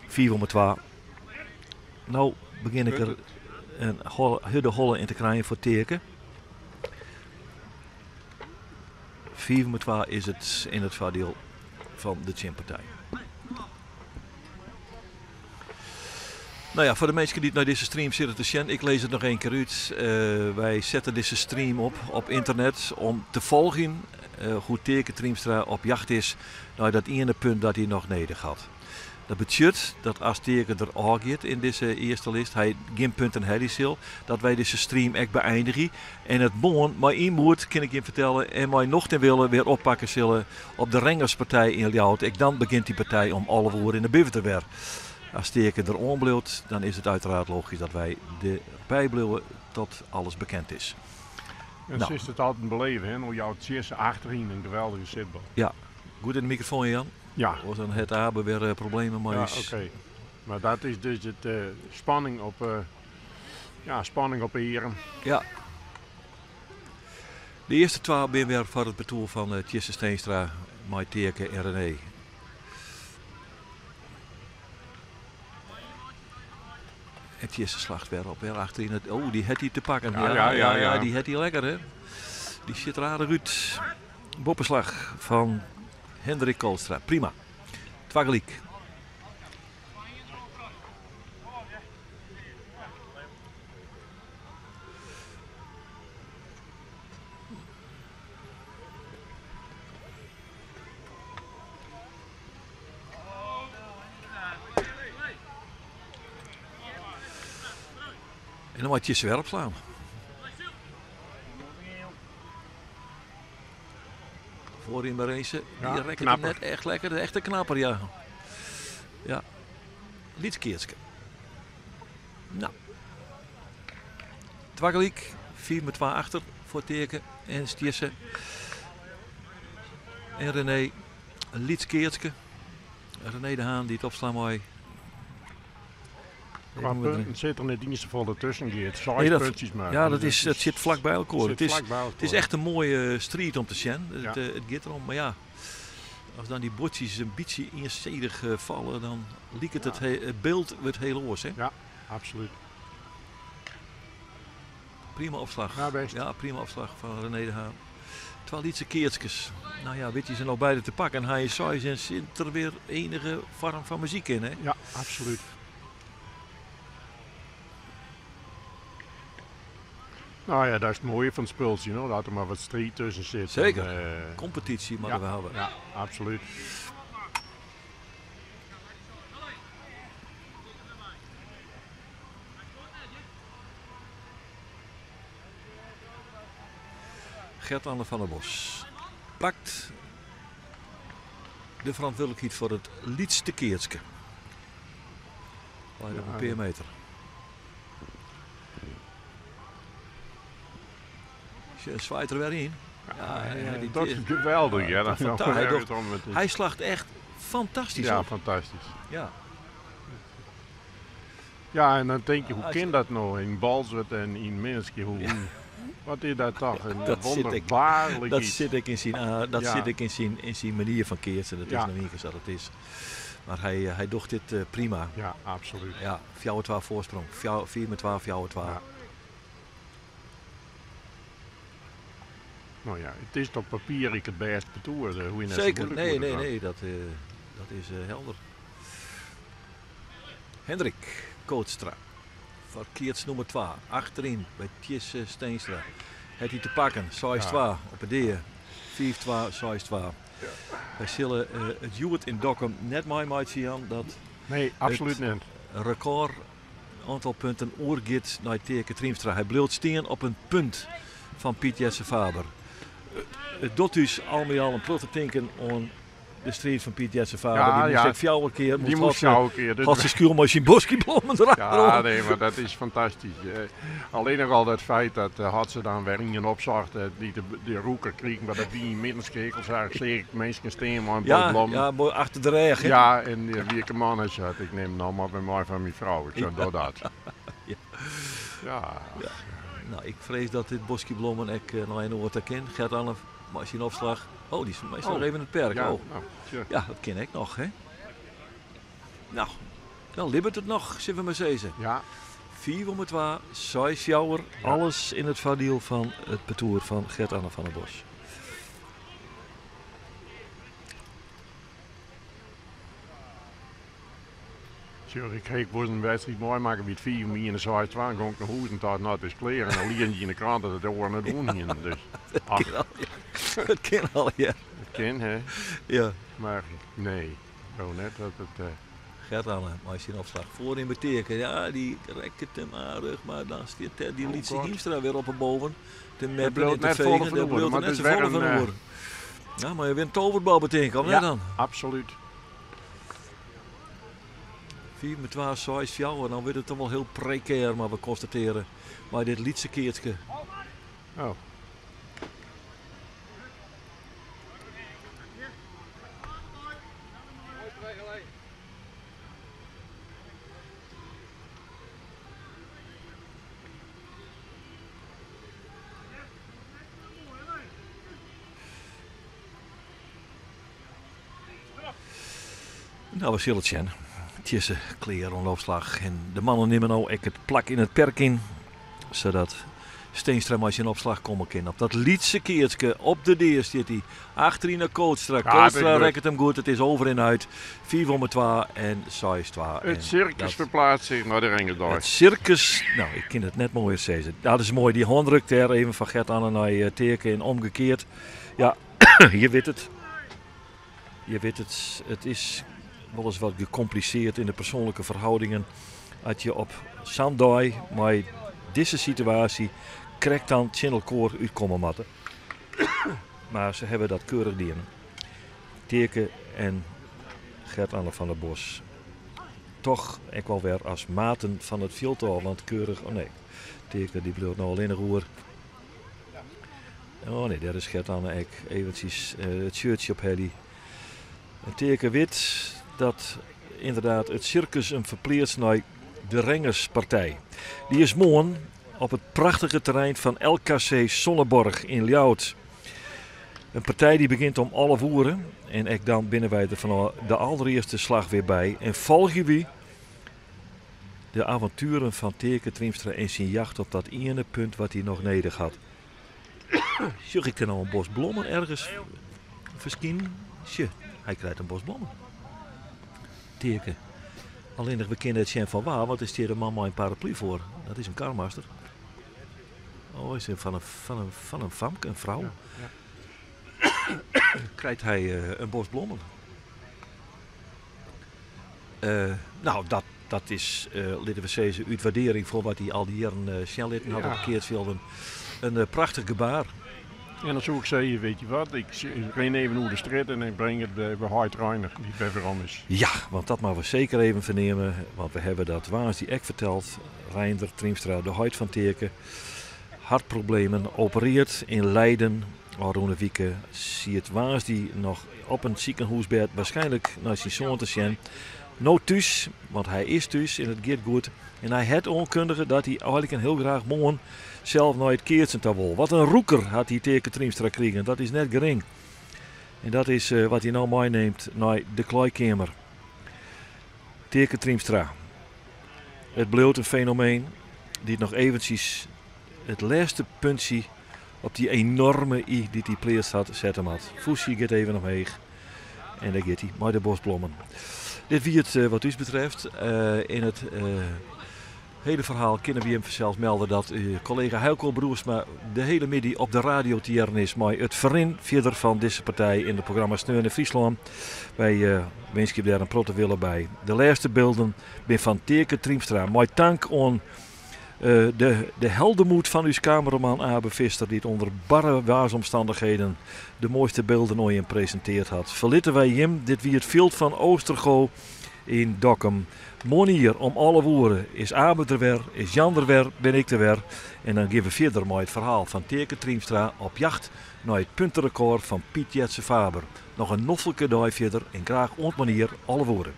4-2. Nou begin ik er een hudde holle in te krijgen voor Teken. 4-2 is het in het voordeel van de Chimpartij. Nou ja, voor de mensen die naar deze stream zitten te zien, ik lees het nog één keer uit. Wij zetten deze stream op internet om te volgen hoe Teken Triemstra op jacht is naar dat ene punt dat hij nog nodig had. Dat betekent dat als Teken er aangaat in deze eerste list, hij geen punten had, dat wij deze stream echt beëindigen. En het bon, maar inmoed, kan ik je vertellen, en mij nog ten willen weer oppakken zullen op de Rengerspartij in Ljout. Ik dan begint die partij om alle woorden in de biver te weer. Als Teken er onbleut, dan is het uiteraard logisch dat wij erbij blijven tot alles bekend is. En Nou. ze is het altijd beleven, hè? Hoe jouw Tjessen achterin een geweldige zitbal. Ja, goed in de microfoon Jan. Ja, Was dan het hebben weer problemen, maar ja, is- oké. Maar dat is dus het spanning op heren. Ja. De eerste 12 ben weer voor het betoel van Tjesse Steenstra, Mai Teken en René. En Tjesse slacht weer achterin. Oh, die had hij te pakken. Ja. Die had hij lekker, hè. Die zit er aardig uit. Boppenslag van Hendrik Koolstra. Prima. Twageliek. En dan moet je ze weer opslaan. Voorin bij Reense. Ja, Die rekt hem knapper. net echt lekker. De echte knapper, ja. Ja. Lietskeertske. Nou. Twageliek. 4-2 achter voor Teken en Stierse. En René. Lietskeertske. René de Haan die het opslaan mooi. Qua punten zit er net niet zoveel ertussen. Geert. 6 Nee, dat- puntjes maar. Ja, Dus dat zit vlak bij elkaar. zit vlak bij elkaar. Het is echt een mooie street om te zien. Ja. Het gaat erom, maar ja, als dan die botjes een beetje eenzijdig vallen, dan liekt het, Ja. het beeld wordt heel oors. Hè? Absoluut. Prima opslag. Ja, best. Ja, prima opslag van René de Haan. Terwijl Lietse keertjes. Nou ja, weet je, ze nog beide te pakken. En hij is size en zit er weer enige vorm van muziek in. Hè? Ja, absoluut. Nou ja, dat is het mooie van het spultje, no? Dat er maar wat street tussen zit. Zeker. En, Competitie maar ja, we hebben. ja, absoluut. Gert-Anne van der Bos pakt de verantwoordelijkheid voor het Liedste Keertske. Bij op een paar meter. Je zwaait er weer in. Die Dat is geweldig, ja. Dat fantastisch. Hij slacht echt fantastisch ja, op. fantastisch. Ja. Ja, en dan denk je, hoe Als je- kan dat nou in Balzwert en in Minske? Wat is dat toch? Een Dat zit ik- wonderbaarlijk Dat iets. zit ik in zijn, Ja. zit ik in zijn manier van keertsen. Dat Ja. is nog niet eens dat het is. Maar hij doet dit prima. Ja, absoluut. Ja, 4-12 voorsprong. 4-12, 4-12. Ja. Nou ja, het is op papier ik het best betoer. Hoe je net zo Zeker, moeilijk moet nee, doen. dat is helder. Hendrik Kootstra, voor Keerts nummer 2, achterin bij Tjesse Steenstra. Het hij te pakken, 6-2 op het deer, 4-2, 6-2. Wij zullen het Juwet in Dokkum net mee zien dat Nee, absoluut niet. een record aantal punten oorgit naar Teken Triemstra. Hij bleef staan op een punt van Piet Jesse Faber. Het doet dus al met al een plotte tinken aan de street van Piet Jesse Faber. Ja, die ja. moest ik fjouwer keer. Die moest jou een keer. Dus Als de skuurmachine boskieblommen ja, erachter. nee, maar dat is fantastisch. Alleen nog al dat feit dat had ze dan weer in opzag die de roeker kregen, maar dat die in middenskekels eigenlijk zeker mensen steen maar een Ja, blom. ja, mooi achter de regen. Ja, en wie ik een man is, had ik neem nou maar bij mij van mijn vrouw. Ik zou dat. Ja. Ja. Nou, ik vrees dat dit boskieblommen ik nog een woord herken. Gert-Anne Machinopslag. Oh, die is meestal nog even in het perk. Ja, Oh. nou, tja. Ja, dat ken ik nog, hè. Nou, dan libbert het nog, zullen we maar zeggen. Ja, 4-2, 6 jouwer, alles in het voordeel van het parcours van Gert-Anne van der Bos. ik word een wedstrijd mooi maken wie het 4 uur in de 6 2 kom ik naar huis en taart nat is kleren en dan liegen die in de krant dat het oor naar doen hier. Dus Het ken al, ja. het kan hè, Ja. maar nee, gewoon net dat het Gert-Anne, machinopslag voor in beteken. Ja, die rekt het hem aardig, maar dan stiet die liet zich God. Hiemstra weer op een boven. Te meppen bloot en te net vegen, volle van dat de oren, bloot maar net het zo is weer volle van de een, oren. Ja, maar je bent een toverbal betekent, of ja. net dan? absoluut. 4-2, 6 jouwer, dan wordt het toch wel heel precair, maar we constateren. Maar dit lietse keertje. Oh. Nou, we zullen het zien. Tjesse, kleer, onloopslag. En de mannen nemen nou ook het plak in het perk in. Zodat Steenstra als je in opslag komen kan. Op dat lietse keertje op de deur zit hij. Achterin naar Koolstra. Koolstra rekt het hem goed. Het is over en uit. 4-2 en 6-2. Het circus verplaatst zich naar de Rengendaal. Het circus, nou ik kan het net mooier zeggen. Dat is mooi, die hand drukt er even van Gert-Anne naar Teken en omgekeerd. Ja, je weet het. Je weet het, het is wel eens wat gecompliceerd in de persoonlijke verhoudingen. Als je op Sandoy, maar deze situatie, krijgt dan Channelcore uitkomen matten. Maar ze hebben dat keurig dienen. Teken en Gert-Anne van der Bos. Toch ik wel weer als maten van het Viertal, want keurig, oh nee, Teken die bleef nou al in de roer. Oh nee, daar is Gert-Anne ook eventjes het shirtje op Hedy. Een Teken wit dat inderdaad het circus hem verpleert naar de Rengerspartij. Die is morgen op het prachtige terrein van LKC Sonneborg in Ljout. Een partij die begint om 11 uur en ik dan binnen wij er van de allereerste slag weer bij. En volgen we de avonturen van Teken Triemstra en zijn jacht op dat ene punt wat hij nog nodig had. Zag ik er nou een bos bloemen ergens verschijnen? Tje, hij krijgt een bos bloemen. Teken. Alleen nog we kennen het Sjen van waar, want er staat een man met een paraplu voor. Dat is een karmaster. Oh, is van een famke, een vrouw. Ja. Krijgt hij een bos bloemen. Nou, dat is, laten we zeggen, uit waardering voor wat hij al die jaren snel had Ja. op Keertsvelden. Een prachtig gebaar. En dan zou ik zeggen, weet je wat, ik ren even over de straat en ik breng het bij Hart Reiner, die bij Veran is. Ja, want dat mogen we zeker even vernemen. Want we hebben dat Waas die ek verteld. Reinder Triemstra, de huid van Teken. Hartproblemen, opereert in Leiden. Rone Wieke zie het Waas die nog op een ziekenhuisbed waarschijnlijk naar zijn zoon te zien. Nou thuis, want hij is thuis en het gaat goed. En hij had onkundige dat hij eigenlijk een heel graag morgen zelf naar het Keertsen te wil. Wat een roeker had hij Teken Triemstra kregen. Dat is net gering. En dat is wat hij nou meeneemt naar de kleikamer. Teken Triemstra. Het bleef een fenomeen die het nog eventjes het laatste puntje op die enorme i die hij pleert had, zet hem had. Foussie gaat even omheen. En daar gaat hij, maar de bosblommen. Dit wie het wat u betreft. In het hele verhaal kunnen we hem zelfs melden dat collega Heiko Broersma de hele middag op de radio te jaren is. Maar het verin verder van deze partij in het programma Steun in Friesland. Wij wensen je daar een protte willen bij. De laatste beelden ben van Teken Triemstra. Maar dank aan de heldenmoed van uw cameraman Abe Visser, die het onder barre waarsomstandigheden de mooiste beelden ooit presenteerd had. Verlitten wij hem, dit wie het veld van Oostergo in Dokkum. Morgen hier om alle woorden is Abe er weer, is Jan er weer, ben ik er weer. En dan geven we verder maar het verhaal van Teken Triemstra op jacht naar het puntenrecord van Piet Jetse Faber. Nog een noffelijke dag verder en graag ontmanier alle woorden.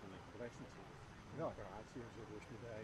van de rechts natuurlijk. Ja, grazie, zo rustig bij.